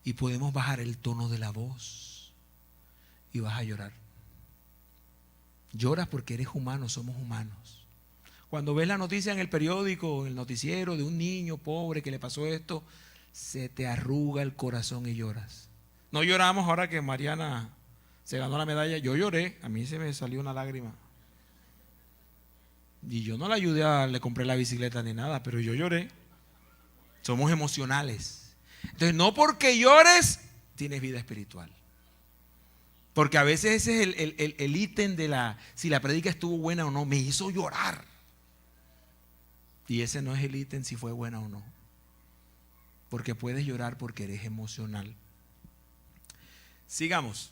Y podemos bajar el tono de la voz. Y vas a llorar. Lloras porque eres humano, somos humanos. Cuando ves la noticia en el periódico, en el noticiero de un niño pobre que le pasó esto, se te arruga el corazón y lloras. No lloramos ahora que Mariana se ganó la medalla. Yo lloré, a mí se me salió una lágrima. Y yo no la ayudé, le compré la bicicleta ni nada, pero yo lloré. Somos emocionales. Entonces, no porque llores, tienes vida espiritual. Porque a veces ese es el ítem de si la prédica estuvo buena o no, me hizo llorar. Y ese no es el ítem si fue buena o no. Porque puedes llorar porque eres emocional. Sigamos.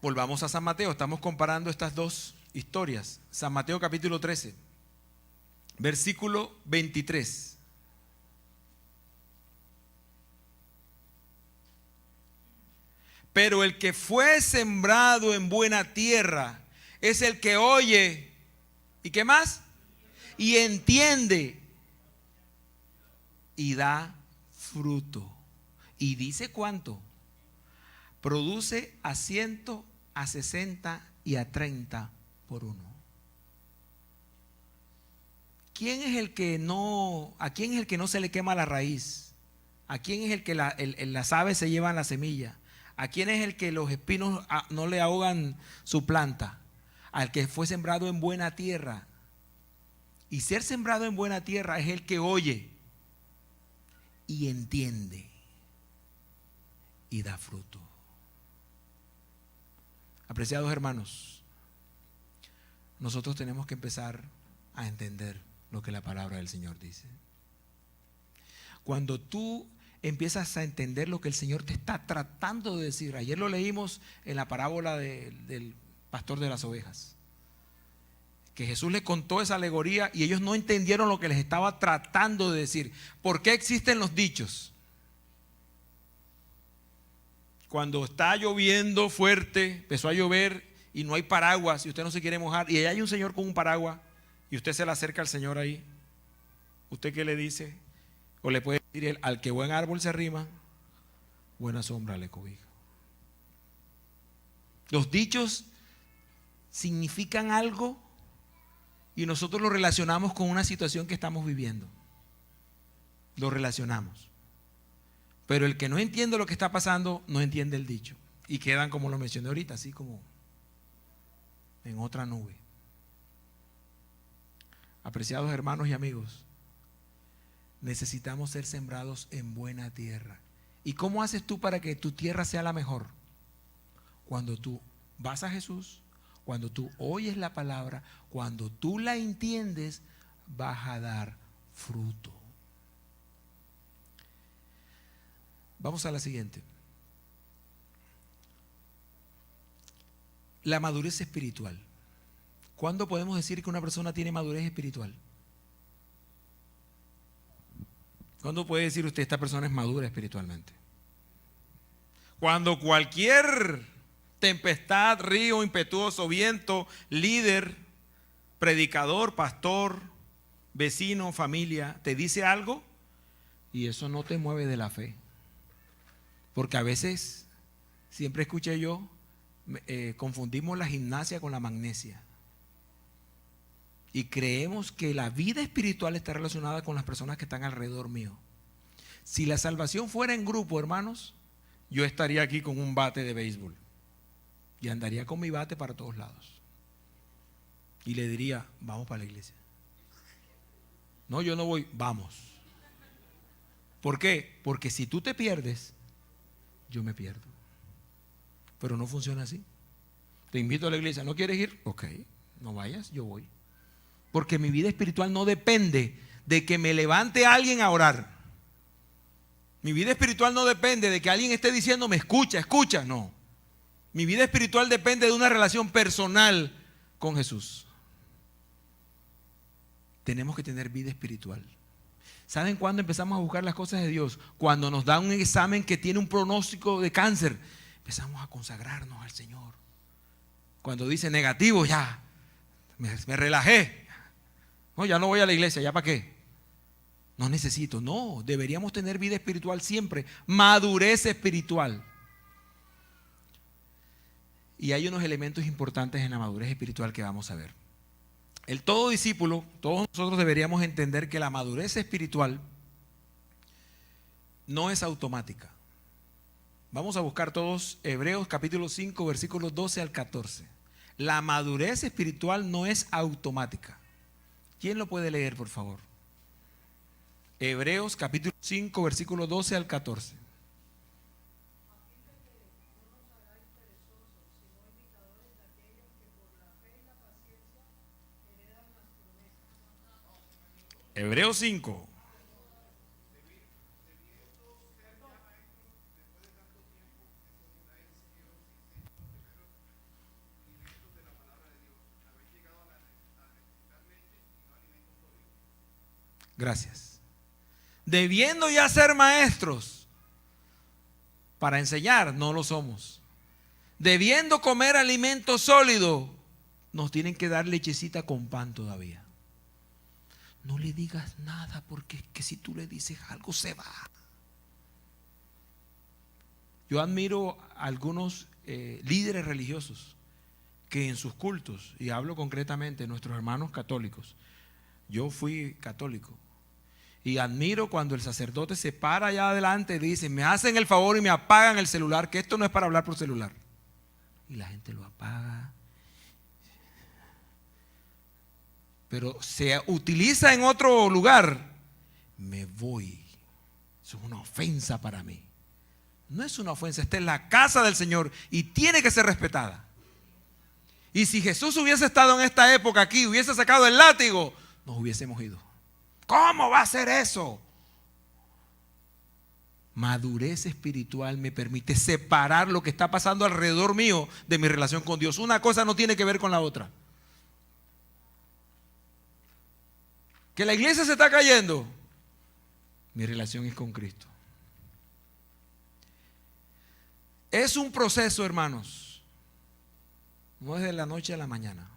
Volvamos a San Mateo. Estamos comparando estas dos historias. San Mateo capítulo 13, versículo 23. Pero el que fue sembrado en buena tierra es el que oye. ¿Y qué más? Y entiende. Y da fruto. ¿Y dice cuánto? Produce a 100, a 60 y a 30 por uno. ¿Quién es el que no, a quién es el que no se le quema la raíz? ¿A quién es el que las aves se llevan la semilla? ¿A quién es el que los espinos no le ahogan su planta? Al que fue sembrado en buena tierra. Y ser sembrado en buena tierra es el que oye y entiende y da fruto. Apreciados hermanos, nosotros tenemos que empezar a entender lo que la palabra del Señor dice. Cuando tú empiezas a entender lo que el Señor te está tratando de decir, ayer lo leímos en la parábola del pastor de las ovejas, que Jesús les contó esa alegoría y ellos no entendieron lo que les estaba tratando de decir. ¿Por qué existen los dichos? Cuando está lloviendo fuerte, empezó a llover y no hay paraguas y usted no se quiere mojar y allá hay un señor con un paraguas y usted se le acerca al señor ahí, ¿usted qué le dice? O le puede decir él, al que buen árbol se arrima, buena sombra le cobija. Los dichos significan algo y nosotros lo relacionamos con una situación que estamos viviendo. Lo relacionamos. Pero el que no entiende lo que está pasando, no entiende el dicho. y quedan, como lo mencioné ahorita, así como en otra nube. Apreciados hermanos y amigos, necesitamos ser sembrados en buena tierra. ¿Y cómo haces tú para que tu tierra sea la mejor? Cuando tú vas a Jesús, cuando tú oyes la palabra, cuando tú la entiendes, vas a dar fruto. Vamos a la siguiente. La madurez espiritual. ¿Cuándo podemos decir que una persona tiene madurez espiritual? ¿Cuándo puede decir usted esta persona es madura espiritualmente? Cuando cualquier tempestad, río impetuoso, viento, líder, predicador, pastor, vecino, familia, te dice algo y eso no te mueve de la fe. Porque a veces, siempre escuché yo, confundimos la gimnasia con la magnesia. Y creemos que la vida espiritual está relacionada con las personas que están alrededor mío. Si la salvación fuera en grupo, hermanos, yo estaría aquí con un bate de béisbol. Y andaría con mi bate para todos lados. Y le diría, vamos para la iglesia. No, yo no voy, vamos. ¿Por qué? Porque si tú te pierdes, yo me pierdo. Pero no funciona así. Te invito a la iglesia, ¿no quieres ir? Ok, no vayas, yo voy. Porque mi vida espiritual no depende de que me levante alguien a orar. Mi vida espiritual no depende de que alguien esté diciendo, me escucha, escucha. No. Mi vida espiritual depende de una relación personal con Jesús. Tenemos que tener vida espiritual. ¿Saben cuándo empezamos a buscar las cosas de Dios? Cuando nos dan un examen que tiene un pronóstico de cáncer. Empezamos a consagrarnos al Señor. Cuando dice negativo, ya me relajé. No, ya no voy a la iglesia, ¿ya para qué? No necesito, no, deberíamos tener vida espiritual siempre, madurez espiritual. Y hay unos elementos importantes en la madurez espiritual que vamos a ver. Todo discípulo, todos nosotros deberíamos entender que la madurez espiritual no es automática. Vamos a buscar todos Hebreos capítulo 5, versículos 12 al 14. La madurez espiritual no es automática. ¿Quién lo puede leer, por favor? Hebreos capítulo 5, versículos 12 al 14. Hebreos 5. Gracias. Debiendo ya ser maestros para enseñar, no lo somos. Debiendo comer alimento sólido, nos tienen que dar lechecita con pan todavía. No le digas nada porque es que si tú le dices algo se va. Yo admiro a algunos líderes religiosos que en sus cultos, y hablo concretamente de nuestros hermanos católicos, yo fui católico, y admiro cuando el sacerdote se para allá adelante y dice, me hacen el favor y me apagan el celular, que esto no es para hablar por celular. Y la gente lo apaga. Pero se utiliza en otro lugar, me voy. Eso es una ofensa para mí. No es una ofensa, esta es la casa del Señor y tiene que ser respetada. Y si Jesús hubiese estado en esta época aquí, hubiese sacado el látigo, nos hubiésemos ido. ¿Cómo va a ser eso? Madurez espiritual me permite separar lo que está pasando alrededor mío de mi relación con Dios. Una cosa no tiene que ver con la otra. Que la iglesia se está cayendo, mi relación es con Cristo. Es un proceso, hermanos. No es de la noche a la mañana.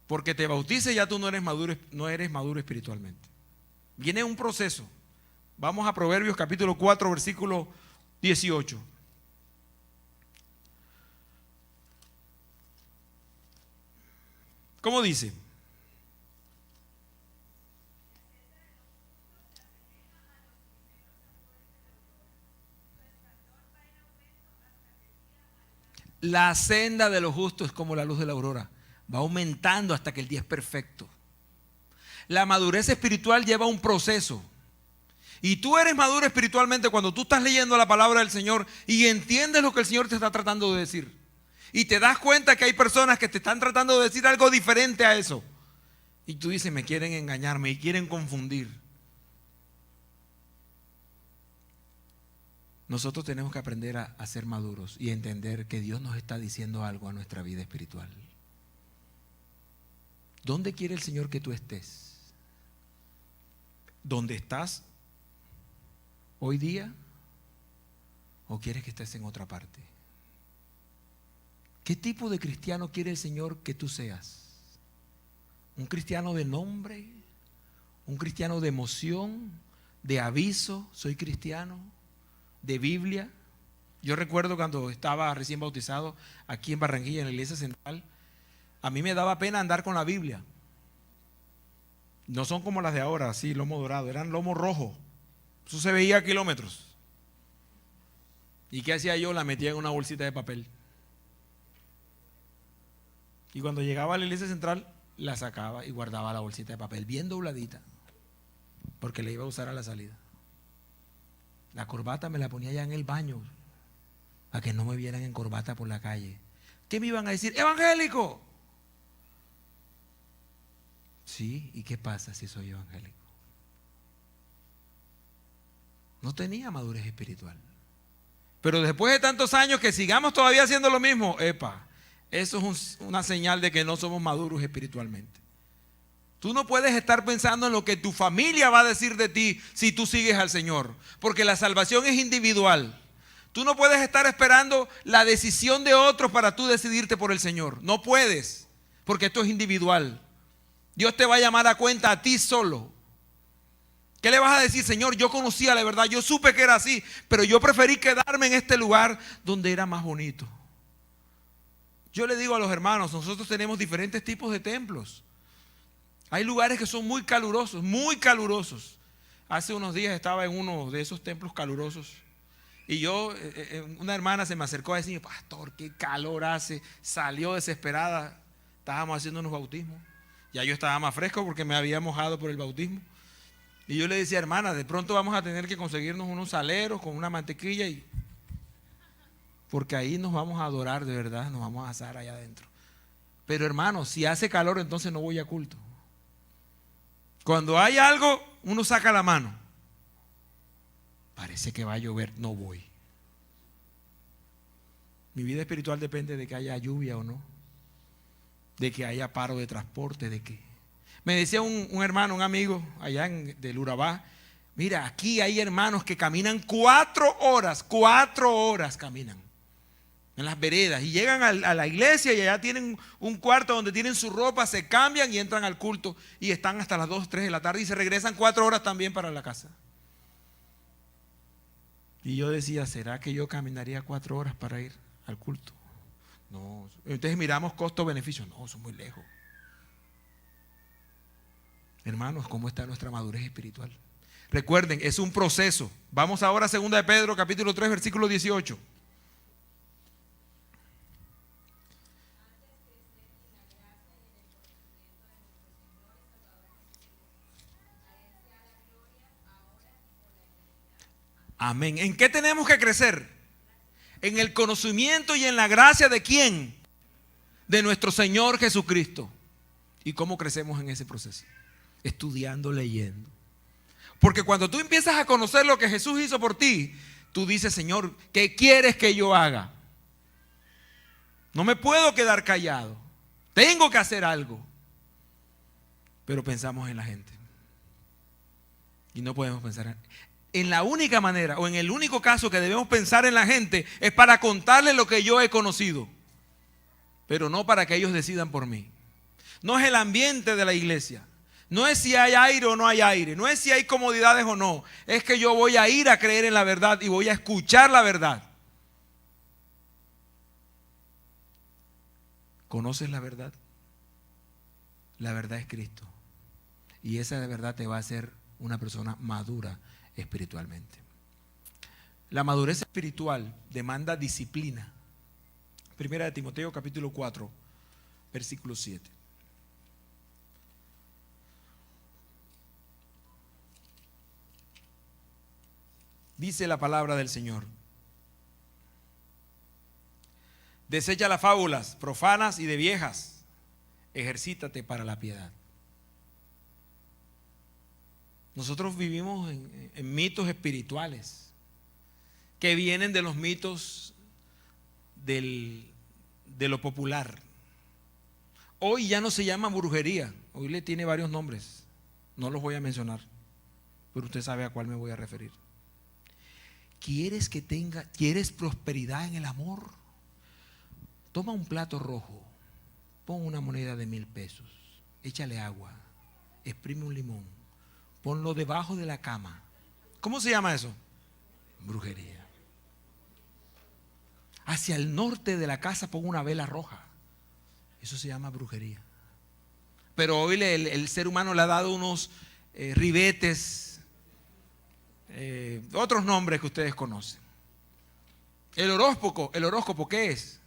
Porque te bautices ya tú no eres maduro espiritualmente. Viene un proceso. Vamos a Proverbios capítulo 4, versículo 18. ¿Cómo dice? La senda de los justos es como la luz de la aurora. Va aumentando hasta que el día es perfecto. La madurez espiritual lleva un proceso. Y tú eres maduro espiritualmente cuando tú estás leyendo la palabra del Señor y entiendes lo que el Señor te está tratando de decir. Y te das cuenta que hay personas que te están tratando de decir algo diferente a eso. Y tú dices, me quieren engañar, me quieren confundir. Nosotros tenemos que aprender a ser maduros y entender que Dios nos está diciendo algo a nuestra vida espiritual. ¿Dónde quiere el Señor que tú estés? ¿Dónde estás hoy día? ¿O quieres que estés en otra parte? ¿Qué tipo de cristiano quiere el Señor que tú seas? ¿Un cristiano de nombre? ¿Un cristiano de emoción? ¿De aviso? ¿Soy cristiano? ¿De Biblia? Yo recuerdo cuando estaba recién bautizado aquí en Barranquilla, en la iglesia central, a mí me daba pena andar con la Biblia. No son como las de ahora, así, lomo dorado, eran lomo rojo. Eso se veía a kilómetros. ¿Y qué hacía yo? La metía en una bolsita de papel. Y cuando llegaba a la iglesia central, la sacaba y guardaba la bolsita de papel, bien dobladita, porque la iba a usar a la salida. La corbata me la ponía ya en el baño, para que no me vieran en corbata por la calle. ¿Qué me iban a decir? ¡Evangélico! Sí, ¿y qué pasa si soy evangélico? No tenía madurez espiritual. Pero después de tantos años que sigamos todavía haciendo lo mismo, eso es una señal de que no somos maduros espiritualmente. Tú no puedes estar pensando en lo que tu familia va a decir de ti si tú sigues al Señor, porque la salvación es individual. Tú no puedes estar esperando la decisión de otros para tú decidirte por el Señor. No puedes, porque esto es individual. Dios te va a llamar a cuenta a ti solo. ¿Qué le vas a decir? Señor, yo conocía la verdad, yo supe que era así, pero yo preferí quedarme en este lugar donde era más bonito. Yo le digo a los hermanos, nosotros tenemos diferentes tipos de templos. Hay lugares que son muy calurosos, muy calurosos. Hace unos días estaba en uno de esos templos calurosos y una hermana se me acercó a decirme, pastor, qué calor hace. Salió desesperada, estábamos haciendo unos bautismos. Ya yo estaba más fresco porque me había mojado por el bautismo. Y yo le decía, hermana, de pronto vamos a tener que conseguirnos unos saleros con una mantequilla, porque ahí nos vamos a adorar de verdad, nos vamos a asar allá adentro. Pero hermano, si hace calor, entonces no voy a culto. Cuando hay algo, uno saca la mano. Parece que va a llover, no voy. Mi vida espiritual depende de que haya lluvia o no, de que haya paro de transporte, de que... Me decía un hermano, un amigo allá del Urabá, mira, aquí hay hermanos que caminan 4 horas caminan en las veredas y llegan a la iglesia y allá tienen un cuarto donde tienen su ropa, se cambian y entran al culto y están hasta las 2, 3 de la tarde y se regresan 4 horas también para la casa. Y yo decía, ¿será que yo caminaría 4 horas para ir al culto? No, entonces miramos costo-beneficio, no, eso es muy lejos. Hermanos, ¿cómo está nuestra madurez espiritual? Recuerden, es un proceso. Vamos ahora a 2 de Pedro, capítulo 3, versículo 18. Amén. ¿En qué tenemos que crecer? En el conocimiento y en la gracia de ¿quién? De nuestro Señor Jesucristo. ¿Y cómo crecemos en ese proceso? Estudiando, leyendo. Porque cuando tú empiezas a conocer lo que Jesús hizo por ti, tú dices, Señor, ¿qué quieres que yo haga? No me puedo quedar callado. Tengo que hacer algo. Pero pensamos en la gente. Y no podemos pensar en la única manera o en el único caso que debemos pensar en la gente es para contarles lo que yo he conocido. Pero no para que ellos decidan por mí. No es el ambiente de la iglesia. No es si hay aire o no hay aire. No es si hay comodidades o no. Es que yo voy a ir a creer en la verdad y voy a escuchar la verdad. ¿Conoces la verdad? La verdad es Cristo. Y esa de verdad te va a hacer una persona madura espiritualmente. La madurez espiritual demanda disciplina. Primera de Timoteo capítulo 4, versículo 7. Dice la palabra del Señor: desecha las fábulas profanas y de viejas, ejercítate para la piedad. Nosotros vivimos en mitos espirituales que vienen de los mitos de lo popular. Hoy ya no se llama brujería, hoy le tiene varios nombres, no los voy a mencionar, pero usted sabe a cuál me voy a referir. ¿Quieres prosperidad en el amor? Toma un plato rojo, pon una moneda de 1,000 pesos, échale agua, exprime un limón, ponlo debajo de la cama. ¿Cómo se llama eso? Brujería. Hacia el norte de la casa pon una vela roja. Eso se llama brujería. Pero hoy el ser humano le ha dado unos ribetes, otros nombres que ustedes conocen. El horóscopo, ¿qué es?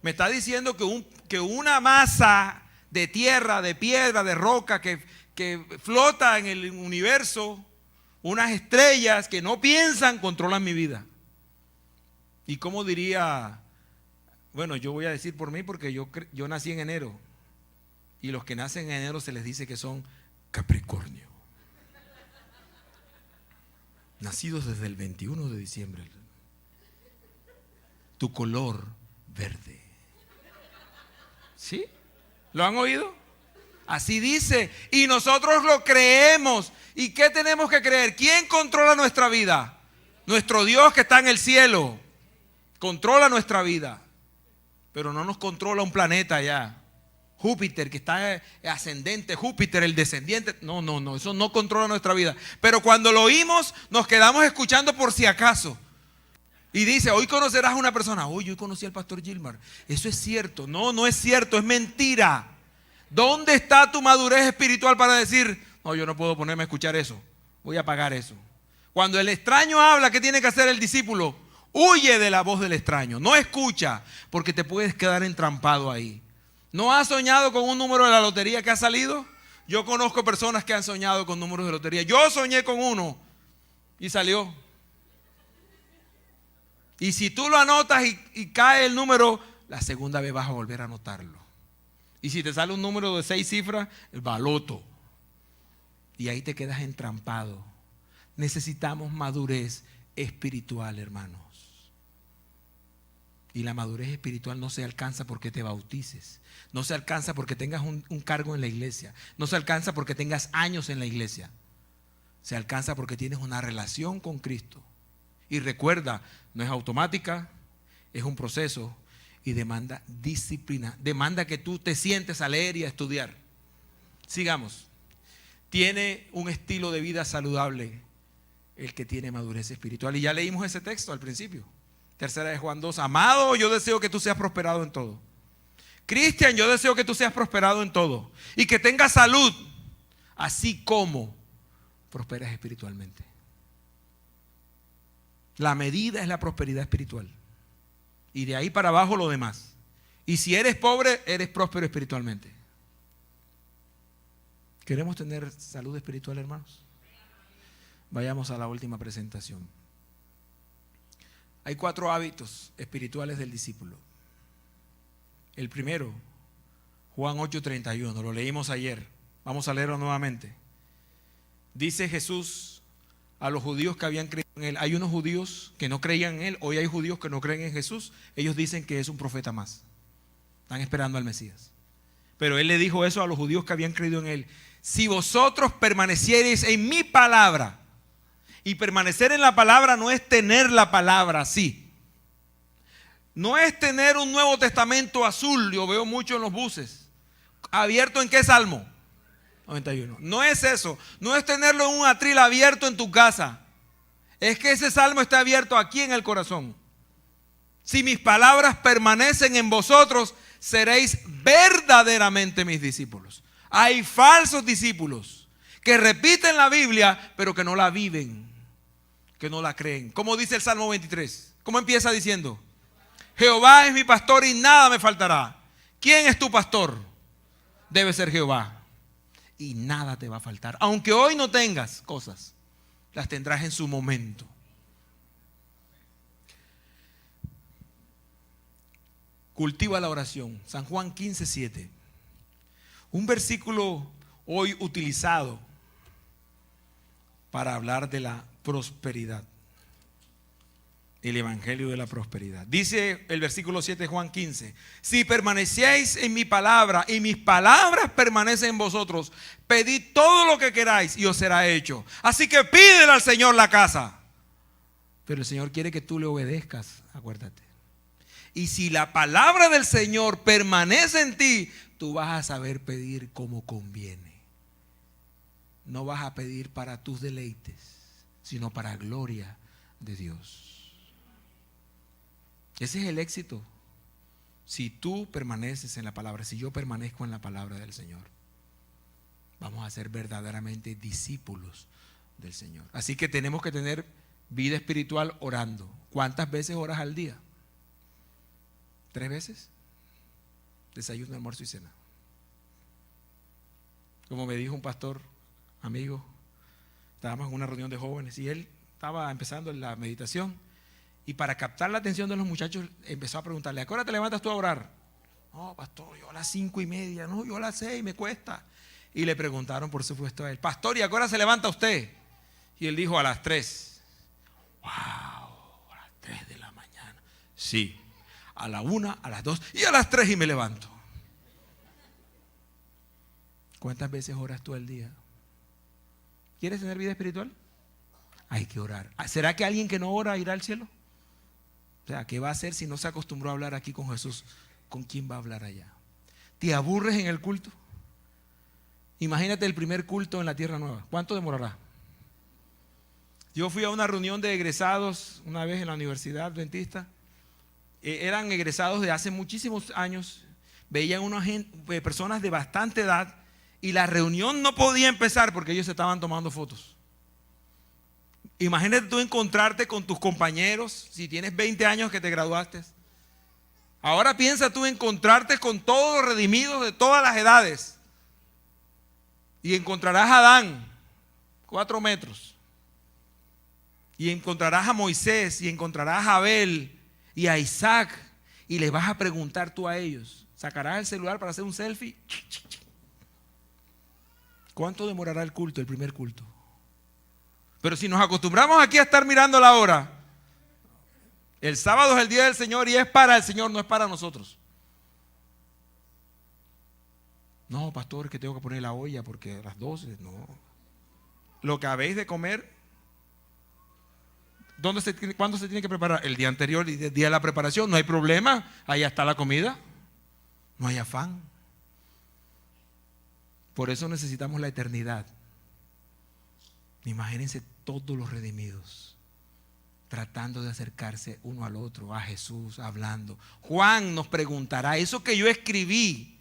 Me está diciendo que una masa de tierra, de piedra, de roca que flota en el universo, unas estrellas que no piensan, controlan mi vida. Y como diría, bueno, yo voy a decir por mí porque yo nací en enero, y los que nacen en enero se les dice que son Capricornio, nacidos desde el 21 de diciembre. Tu color verde. ¿Sí? ¿Lo han oído? Así dice, y nosotros lo creemos. ¿Y qué tenemos que creer? ¿Quién controla nuestra vida? Nuestro Dios que está en el cielo controla nuestra vida, pero no nos controla un planeta allá, Júpiter, que está ascendente, Júpiter el descendiente. No, eso no controla nuestra vida. Pero cuando lo oímos, nos quedamos escuchando por si acaso. Y dice, hoy conocerás a una persona. Hoy yo conocí al pastor Gilmar. Eso es cierto. No es cierto, es mentira. ¿Dónde está tu madurez espiritual para decir, no, yo no puedo ponerme a escuchar eso, voy a apagar eso? Cuando el extraño habla, ¿qué tiene que hacer el discípulo? Huye de la voz del extraño, no escucha, porque te puedes quedar entrampado ahí. ¿No has soñado con un número de la lotería que ha salido? Yo conozco personas que han soñado con números de lotería. Yo soñé con uno y salió. Y si tú lo anotas y cae el número, la segunda vez vas a volver a anotarlo. Y si te sale un número de 6 cifras, el baloto. Y ahí te quedas entrampado. Necesitamos madurez espiritual, hermanos. Y la madurez espiritual no se alcanza porque te bautices. No se alcanza porque tengas un cargo en la iglesia. No se alcanza porque tengas años en la iglesia. Se alcanza porque tienes una relación con Cristo. Y recuerda, no es automática, es un proceso y demanda disciplina. Demanda que tú te sientes a leer y a estudiar. Sigamos. Tiene un estilo de vida saludable el que tiene madurez espiritual. Y ya leímos ese texto al principio. Tercera de Juan 2. Amado, yo deseo que tú seas prosperado en todo. Cristian, yo deseo que tú seas prosperado en todo. Y que tengas salud, así como prosperas espiritualmente. La medida es la prosperidad espiritual. Y de ahí para abajo lo demás. Y si eres pobre, eres próspero espiritualmente. ¿Queremos tener salud espiritual, hermanos? Vayamos a la última presentación. Hay 4 hábitos espirituales del discípulo. El primero, Juan 8:31, lo leímos ayer. Vamos a leerlo nuevamente. Dice Jesús a los judíos que habían creído en él. Hay unos judíos que no creían en él. Hoy hay judíos que no creen en Jesús. Ellos dicen que es un profeta más. Están esperando al Mesías. Pero él le dijo eso a los judíos que habían creído en él. Si vosotros permaneciereis en mi palabra. Y permanecer en la palabra no es tener la palabra así. No es tener un Nuevo Testamento azul. Yo veo mucho en los buses. ¿Abierto en qué salmo? 91. No es eso. No es tenerlo en un atril abierto en tu casa. Es que ese salmo está abierto aquí en el corazón. Si mis palabras permanecen en vosotros, seréis verdaderamente mis discípulos. Hay falsos discípulos que repiten la Biblia, pero que no la viven, que no la creen. Como dice el Salmo 23. ¿Cómo empieza diciendo? Jehová es mi pastor y nada me faltará. ¿Quién es tu pastor? Debe ser Jehová. Y nada te va a faltar. Aunque hoy no tengas cosas, las tendrás en su momento. Cultiva la oración. San Juan 15:7. Un versículo hoy utilizado para hablar de la prosperidad. El evangelio de la prosperidad. Dice el versículo 7 de Juan 15: si permanecéis en mi palabra y mis palabras permanecen en vosotros, pedid todo lo que queráis y os será hecho. Así que pídele al Señor la casa. Pero el Señor quiere que tú le obedezcas, acuérdate. Y si la palabra del Señor permanece en ti, tú vas a saber pedir como conviene. No vas a pedir para tus deleites, sino para gloria de Dios. Ese es el éxito. Si tú permaneces en la palabra, si yo permanezco en la palabra del Señor, vamos a ser verdaderamente discípulos del Señor. Así que tenemos que tener vida espiritual orando. ¿Cuántas veces oras al día? 3 veces. Desayuno, almuerzo y cena. Como me dijo un pastor amigo, estábamos en una reunión de jóvenes y él estaba empezando la meditación. Y para captar la atención de los muchachos, empezó a preguntarle: ¿a qué hora te levantas tú a orar? No, pastor, yo a las 5:30. No, yo a las 6, me cuesta. Y le preguntaron, por supuesto, a él: pastor, ¿y a qué hora se levanta usted? Y él dijo: a las 3. ¡Wow! A las 3 de la mañana. Sí, a la 1, a las 2 y a las 3 y me levanto. ¿Cuántas veces oras tú al día? ¿Quieres tener vida espiritual? Hay que orar. ¿Será que alguien que no ora irá al cielo? O sea, ¿qué va a hacer si no se acostumbró a hablar aquí con Jesús? ¿Con quién va a hablar allá? ¿Te aburres en el culto? Imagínate el primer culto en la Tierra Nueva. ¿Cuánto demorará? Yo fui a una reunión de egresados una vez en la Universidad Adventista. Eran egresados de hace muchísimos años. Veían unas personas de bastante edad y la reunión no podía empezar porque ellos estaban tomando fotos. Imagínate tú encontrarte con tus compañeros, si tienes 20 años que te graduaste. Ahora piensa tú encontrarte con todos los redimidos de todas las edades. Y encontrarás a Adán, 4 metros. Y encontrarás a Moisés, y encontrarás a Abel, y a Isaac. Y les vas a preguntar tú a ellos. ¿Sacarás el celular para hacer un selfie? ¿Cuánto demorará el culto, el primer culto? Pero si nos acostumbramos aquí a estar mirando la hora, el sábado es el día del Señor y es para el Señor, no es para nosotros. No, pastor, es que tengo que poner la olla porque a las 12, no. Lo que habéis de comer, ¿cuándo se tiene que preparar? El día anterior, el día de la preparación, no hay problema, ahí está la comida, no hay afán. Por eso necesitamos la eternidad. Imagínense todos los redimidos tratando de acercarse uno al otro, a Jesús, hablando. Juan nos preguntará: eso que yo escribí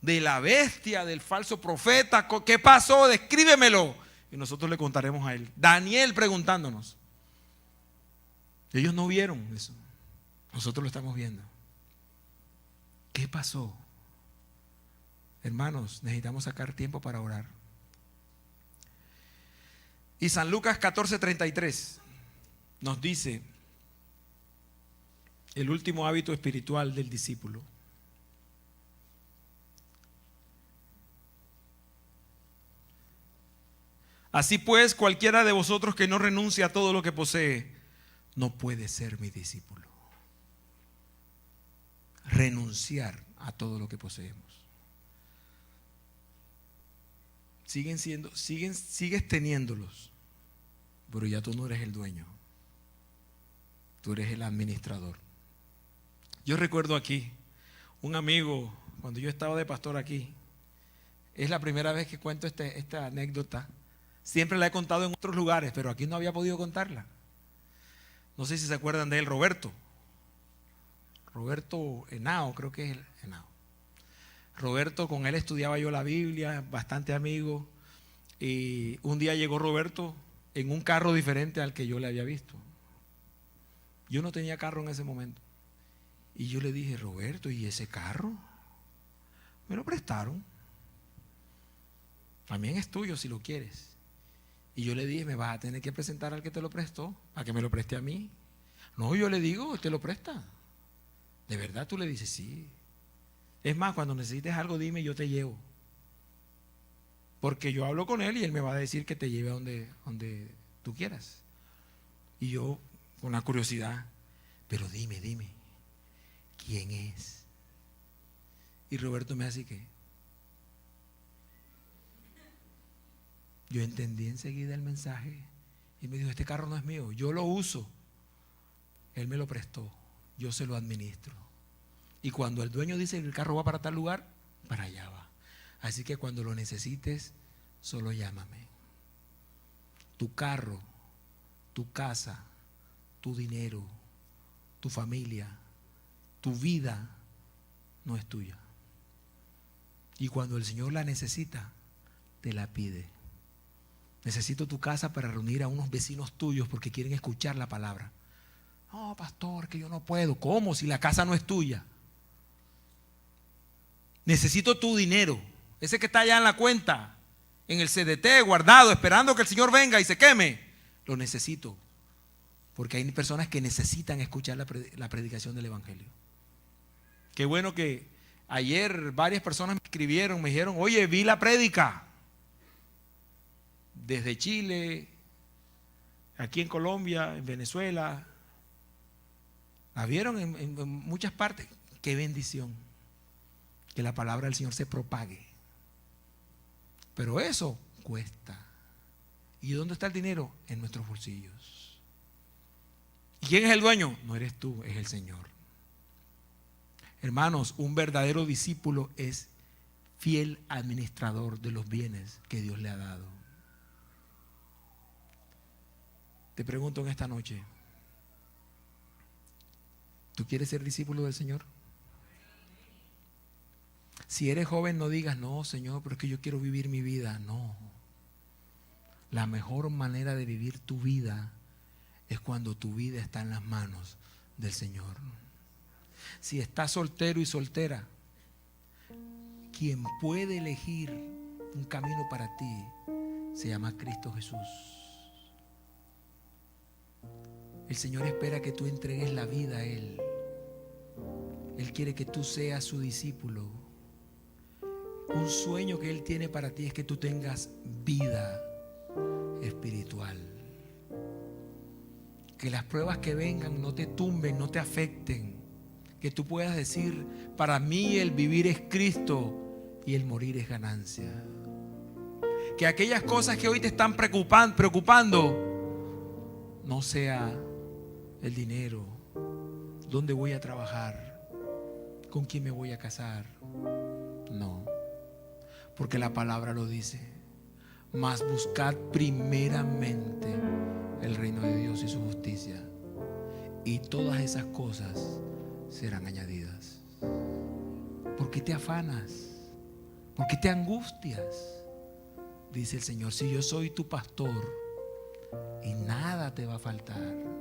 de la bestia, del falso profeta, ¿qué pasó? Descríbemelo. Y nosotros le contaremos a él. Daniel preguntándonos. Ellos no vieron eso, nosotros lo estamos viendo. ¿Qué pasó? Hermanos, necesitamos sacar tiempo para orar. Y San Lucas 14:33 nos dice el último hábito espiritual del discípulo. Así pues, cualquiera de vosotros que no renuncie a todo lo que posee, no puede ser mi discípulo. Renunciar a todo lo que poseemos. Sigues teniéndolos, pero ya tú no eres el dueño, tú eres el administrador. Yo recuerdo aquí un amigo, cuando yo estaba de pastor aquí, es la primera vez que cuento esta anécdota. Siempre la he contado en otros lugares, pero aquí no había podido contarla. No sé si se acuerdan de él, Roberto Henao, creo que es Henao. Roberto, con él estudiaba yo la Biblia, bastante amigo, y un día llegó Roberto en un carro diferente al que yo le había visto. Yo no tenía carro en ese momento. Y yo le dije, Roberto, ¿y ese carro? Me lo prestaron. También es tuyo si lo quieres. Y yo le dije, me vas a tener que presentar al que te lo prestó, a que me lo preste a mí. No, yo le digo, te lo presta. ¿De verdad? Tú le dices, sí. Es más, cuando necesites algo, dime, yo te llevo. Porque yo hablo con él y él me va a decir que te lleve a donde tú quieras. Y yo, con la curiosidad, pero dime, ¿quién es? Y Roberto me hace que yo entendí enseguida el mensaje y me dijo, este carro no es mío, yo lo uso. Él me lo prestó, yo se lo administro. Y cuando el dueño dice que el carro va para tal lugar, para allá va. Así que cuando lo necesites, solo llámame. Tu carro, tu casa, tu dinero, tu familia, tu vida no es tuya. Y cuando el Señor la necesita, te la pide. Necesito tu casa para reunir a unos vecinos tuyos porque quieren escuchar la palabra. No, pastor, que yo no puedo. ¿Cómo? Si la casa no es tuya. Necesito tu dinero, ese que está allá en la cuenta, en el CDT, guardado, esperando que el Señor venga y se queme. Lo necesito, porque hay personas que necesitan escuchar la predicación del Evangelio. Qué bueno que ayer varias personas me escribieron, me dijeron, oye, vi la prédica. Desde Chile, aquí en Colombia, en Venezuela, la vieron en muchas partes. Qué bendición que la palabra del Señor se propague. Pero eso cuesta. ¿Y dónde está el dinero? En nuestros bolsillos. ¿Y quién es el dueño? No eres tú, es el Señor. Hermanos, un verdadero discípulo es fiel administrador de los bienes que Dios le ha dado. Te pregunto en esta noche, ¿tú quieres ser discípulo del Señor? Si eres joven, no digas, no, Señor, pero es que yo quiero vivir mi vida. No. La mejor manera de vivir tu vida es cuando tu vida está en las manos del Señor. Si estás soltero y soltera, quien puede elegir un camino para ti se llama Cristo Jesús. El Señor espera que tú entregues la vida a Él. Él quiere que tú seas su discípulo. Un sueño que Él tiene para ti es que tú tengas vida espiritual. Que las pruebas que vengan no te tumben, no te afecten. Que tú puedas decir, para mí el vivir es Cristo y el morir es ganancia. Que aquellas cosas que hoy te están preocupando no sea el dinero, dónde voy a trabajar, con quién me voy a casar. No, porque la palabra lo dice. Mas buscad primeramente el reino de Dios y su justicia, y todas esas cosas serán añadidas. ¿Por qué te afanas? ¿Por qué te angustias? Dice el Señor, si yo soy tu pastor y nada te va a faltar.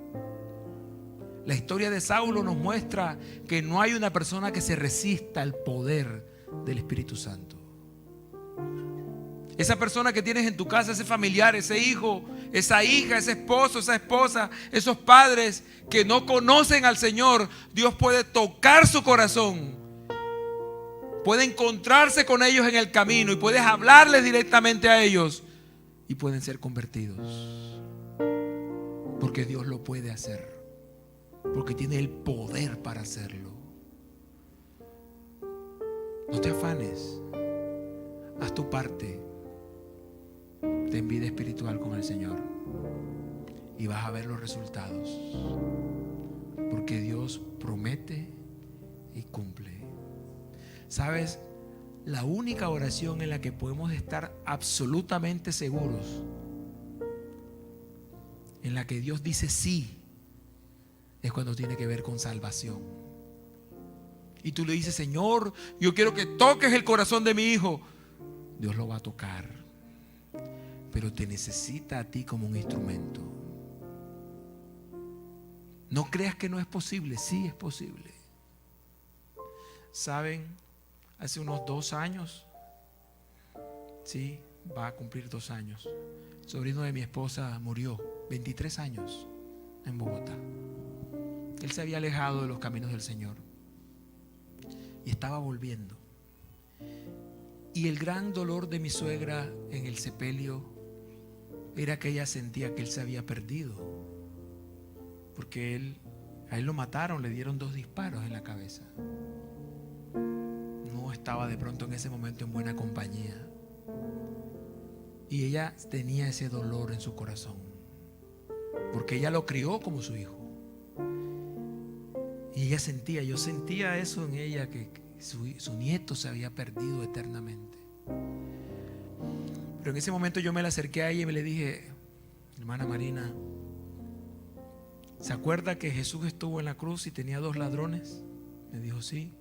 La historia de Saulo nos muestra que no hay una persona que se resista al poder del Espíritu Santo. Esa persona que tienes en tu casa, ese familiar, ese hijo, esa hija, ese esposo, esa esposa, esos padres que no conocen al Señor, Dios puede tocar su corazón, puede encontrarse con ellos en el camino y puedes hablarles directamente a ellos y pueden ser convertidos, porque Dios lo puede hacer, porque tiene el poder para hacerlo. No te afanes, haz tu parte. Ten vida espiritual con el Señor y vas a ver los resultados, porque Dios promete y cumple. ¿Sabes? La única oración en la que podemos estar absolutamente seguros, en la que Dios dice sí, es cuando tiene que ver con salvación. Y tú le dices, Señor, yo quiero que toques el corazón de mi hijo. Dios lo va a tocar, pero te necesita a ti como un instrumento. No creas que no es posible, sí es posible. ¿Saben? Hace unos 2 años, sí, va a cumplir 2 años, el sobrino de mi esposa murió, 23 años, en Bogotá. Él se había alejado de los caminos del Señor y estaba volviendo. Y el gran dolor de mi suegra en el sepelio era que ella sentía que él se había perdido, porque a él lo mataron, le dieron 2 disparos en la cabeza. No estaba de pronto en ese momento en buena compañía. Y ella tenía ese dolor en su corazón, porque ella lo crió como su hijo. Y ella sentía, yo sentía eso en ella, que su nieto se había perdido eternamente. Pero en ese momento yo me la acerqué a ella y me le dije: hermana Marina, ¿se acuerda que Jesús estuvo en la cruz y tenía 2 ladrones? Me dijo: sí.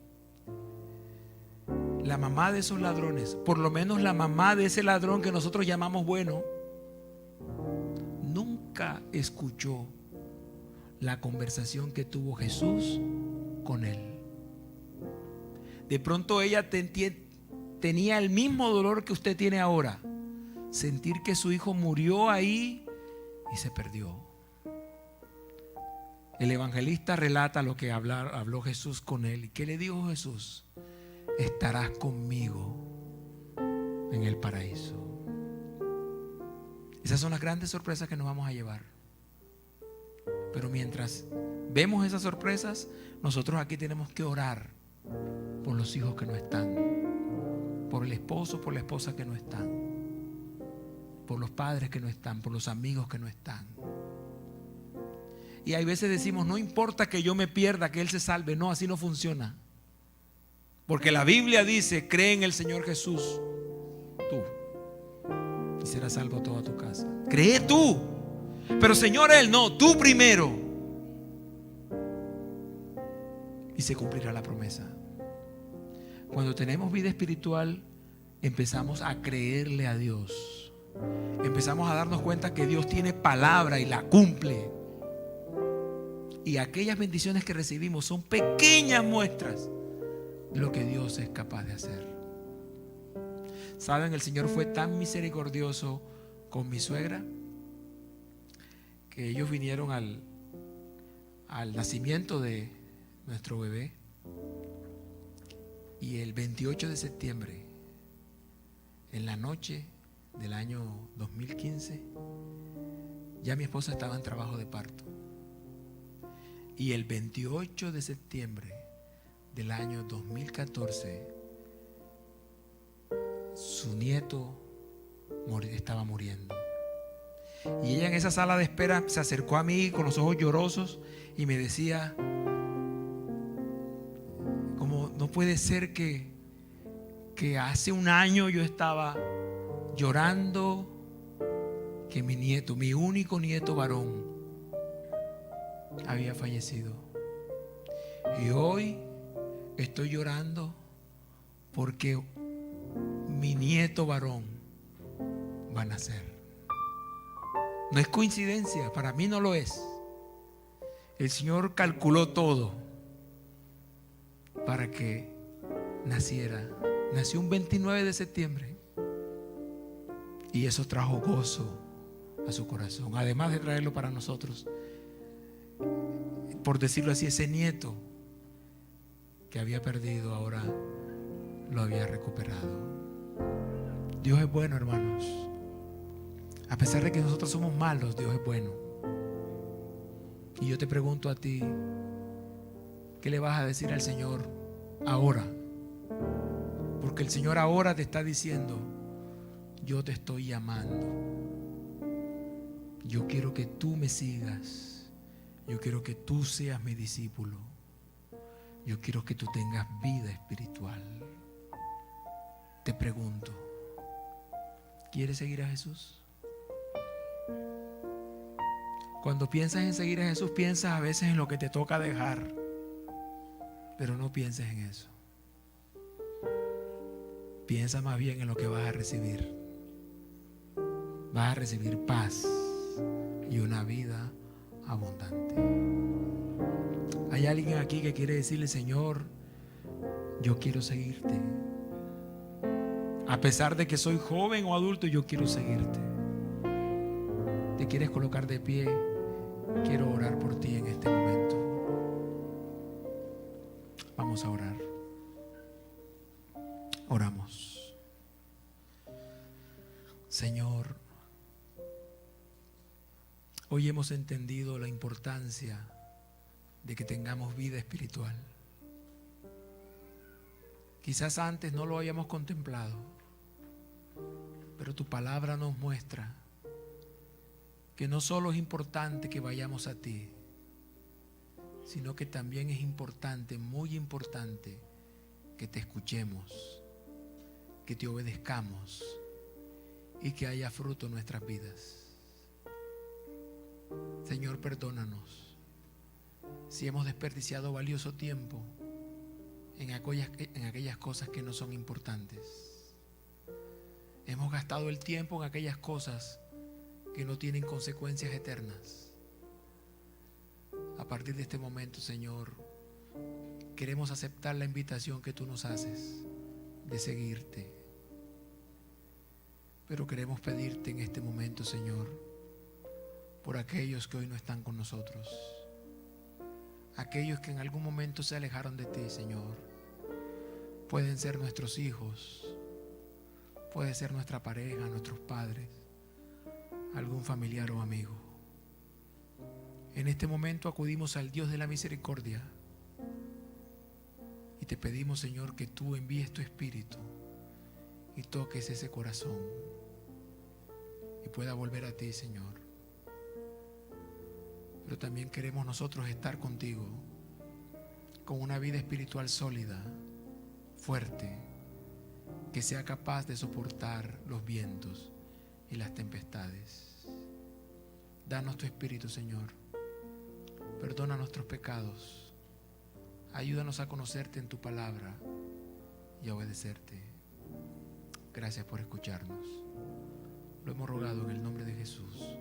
La mamá de esos ladrones, por lo menos la mamá de ese ladrón que nosotros llamamos bueno, nunca escuchó la conversación que tuvo Jesús con él. De pronto ella tenía el mismo dolor que usted tiene ahora, sentir que su hijo murió ahí y se perdió. El evangelista relata lo que habló Jesús con él. ¿Y qué le dijo Jesús? Estarás conmigo en el paraíso. Esas son las grandes sorpresas que nos vamos a llevar. Pero mientras vemos esas sorpresas, nosotros aquí tenemos que orar por los hijos que no están, por el esposo, por la esposa que no están, por los padres que no están, por los amigos que no están. Y hay veces decimos: no importa que yo me pierda, que Él se salve. No, así no funciona. Porque la Biblia dice: cree en el Señor Jesús, tú, y serás salvo toda tu casa. Cree tú. Pero Señor, Él no, tú primero, y se cumplirá la promesa. Cuando tenemos vida espiritual, empezamos a creerle a Dios. Empezamos a darnos cuenta que Dios tiene palabra y la cumple. Y aquellas bendiciones que recibimos son pequeñas muestras de lo que Dios es capaz de hacer. ¿Saben? El Señor fue tan misericordioso con mi suegra que ellos vinieron al nacimiento de nuestro bebé, y el 28 de septiembre, en la noche del año 2015, ya mi esposa estaba en trabajo de parto. Y el 28 de septiembre del año 2014, su nieto estaba muriendo. Y ella en esa sala de espera se acercó a mí con los ojos llorosos y me decía: como no puede ser que hace un año yo estaba llorando que mi nieto, mi único nieto varón, había fallecido, y hoy estoy llorando porque mi nieto varón va a nacer. No es coincidencia, para mí no lo es. El Señor calculó todo para que naciera. Nació un 29 de septiembre y eso trajo gozo a su corazón, además de traerlo para nosotros, por decirlo así, ese nieto que había perdido ahora lo había recuperado. Dios es bueno, hermanos. A pesar de que nosotros somos malos, Dios es bueno. Y yo te pregunto a ti, ¿qué le vas a decir al Señor ahora? Porque el Señor ahora te está diciendo: yo te estoy llamando. Yo quiero que tú me sigas. Yo quiero que tú seas mi discípulo. Yo quiero que tú tengas vida espiritual. Te pregunto, ¿quieres seguir a Jesús? Cuando piensas en seguir a Jesús, piensas a veces en lo que te toca dejar, pero no pienses en eso. Piensa más bien en lo que vas a recibir. Vas a recibir paz y una vida abundante. Hay alguien aquí que quiere decirle: Señor, yo quiero seguirte. A pesar de que soy joven o adulto, yo quiero seguirte. Te quieres colocar de pie. Quiero orar por ti en este momento. Vamos a orar. Oramos. Señor, hoy hemos entendido la importancia de que tengamos vida espiritual. Quizás antes no lo hayamos contemplado, pero tu palabra nos muestra que no solo es importante que vayamos a ti, sino que también es importante, muy importante, que te escuchemos, que te obedezcamos y que haya fruto en nuestras vidas. Señor, perdónanos si hemos desperdiciado valioso tiempo en aquellas cosas que no son importantes. Hemos gastado el tiempo en aquellas cosas que no tienen consecuencias eternas. A partir de este momento, Señor, queremos aceptar la invitación que tú nos haces de seguirte. Pero queremos pedirte en este momento, Señor, por aquellos que hoy no están con nosotros, aquellos que en algún momento se alejaron de ti, Señor. Pueden ser nuestros hijos, puede ser nuestra pareja, nuestros padres, algún familiar o amigo. En este momento acudimos al Dios de la misericordia y te pedimos, Señor, que tú envíes tu Espíritu y toques ese corazón y pueda volver a ti, Señor. Pero también queremos nosotros estar contigo con una vida espiritual sólida, fuerte, que sea capaz de soportar los vientos y las tempestades. Danos tu Espíritu, Señor. Perdona nuestros pecados. Ayúdanos a conocerte en tu palabra y a obedecerte. Gracias por escucharnos. Lo hemos rogado en el nombre de Jesús.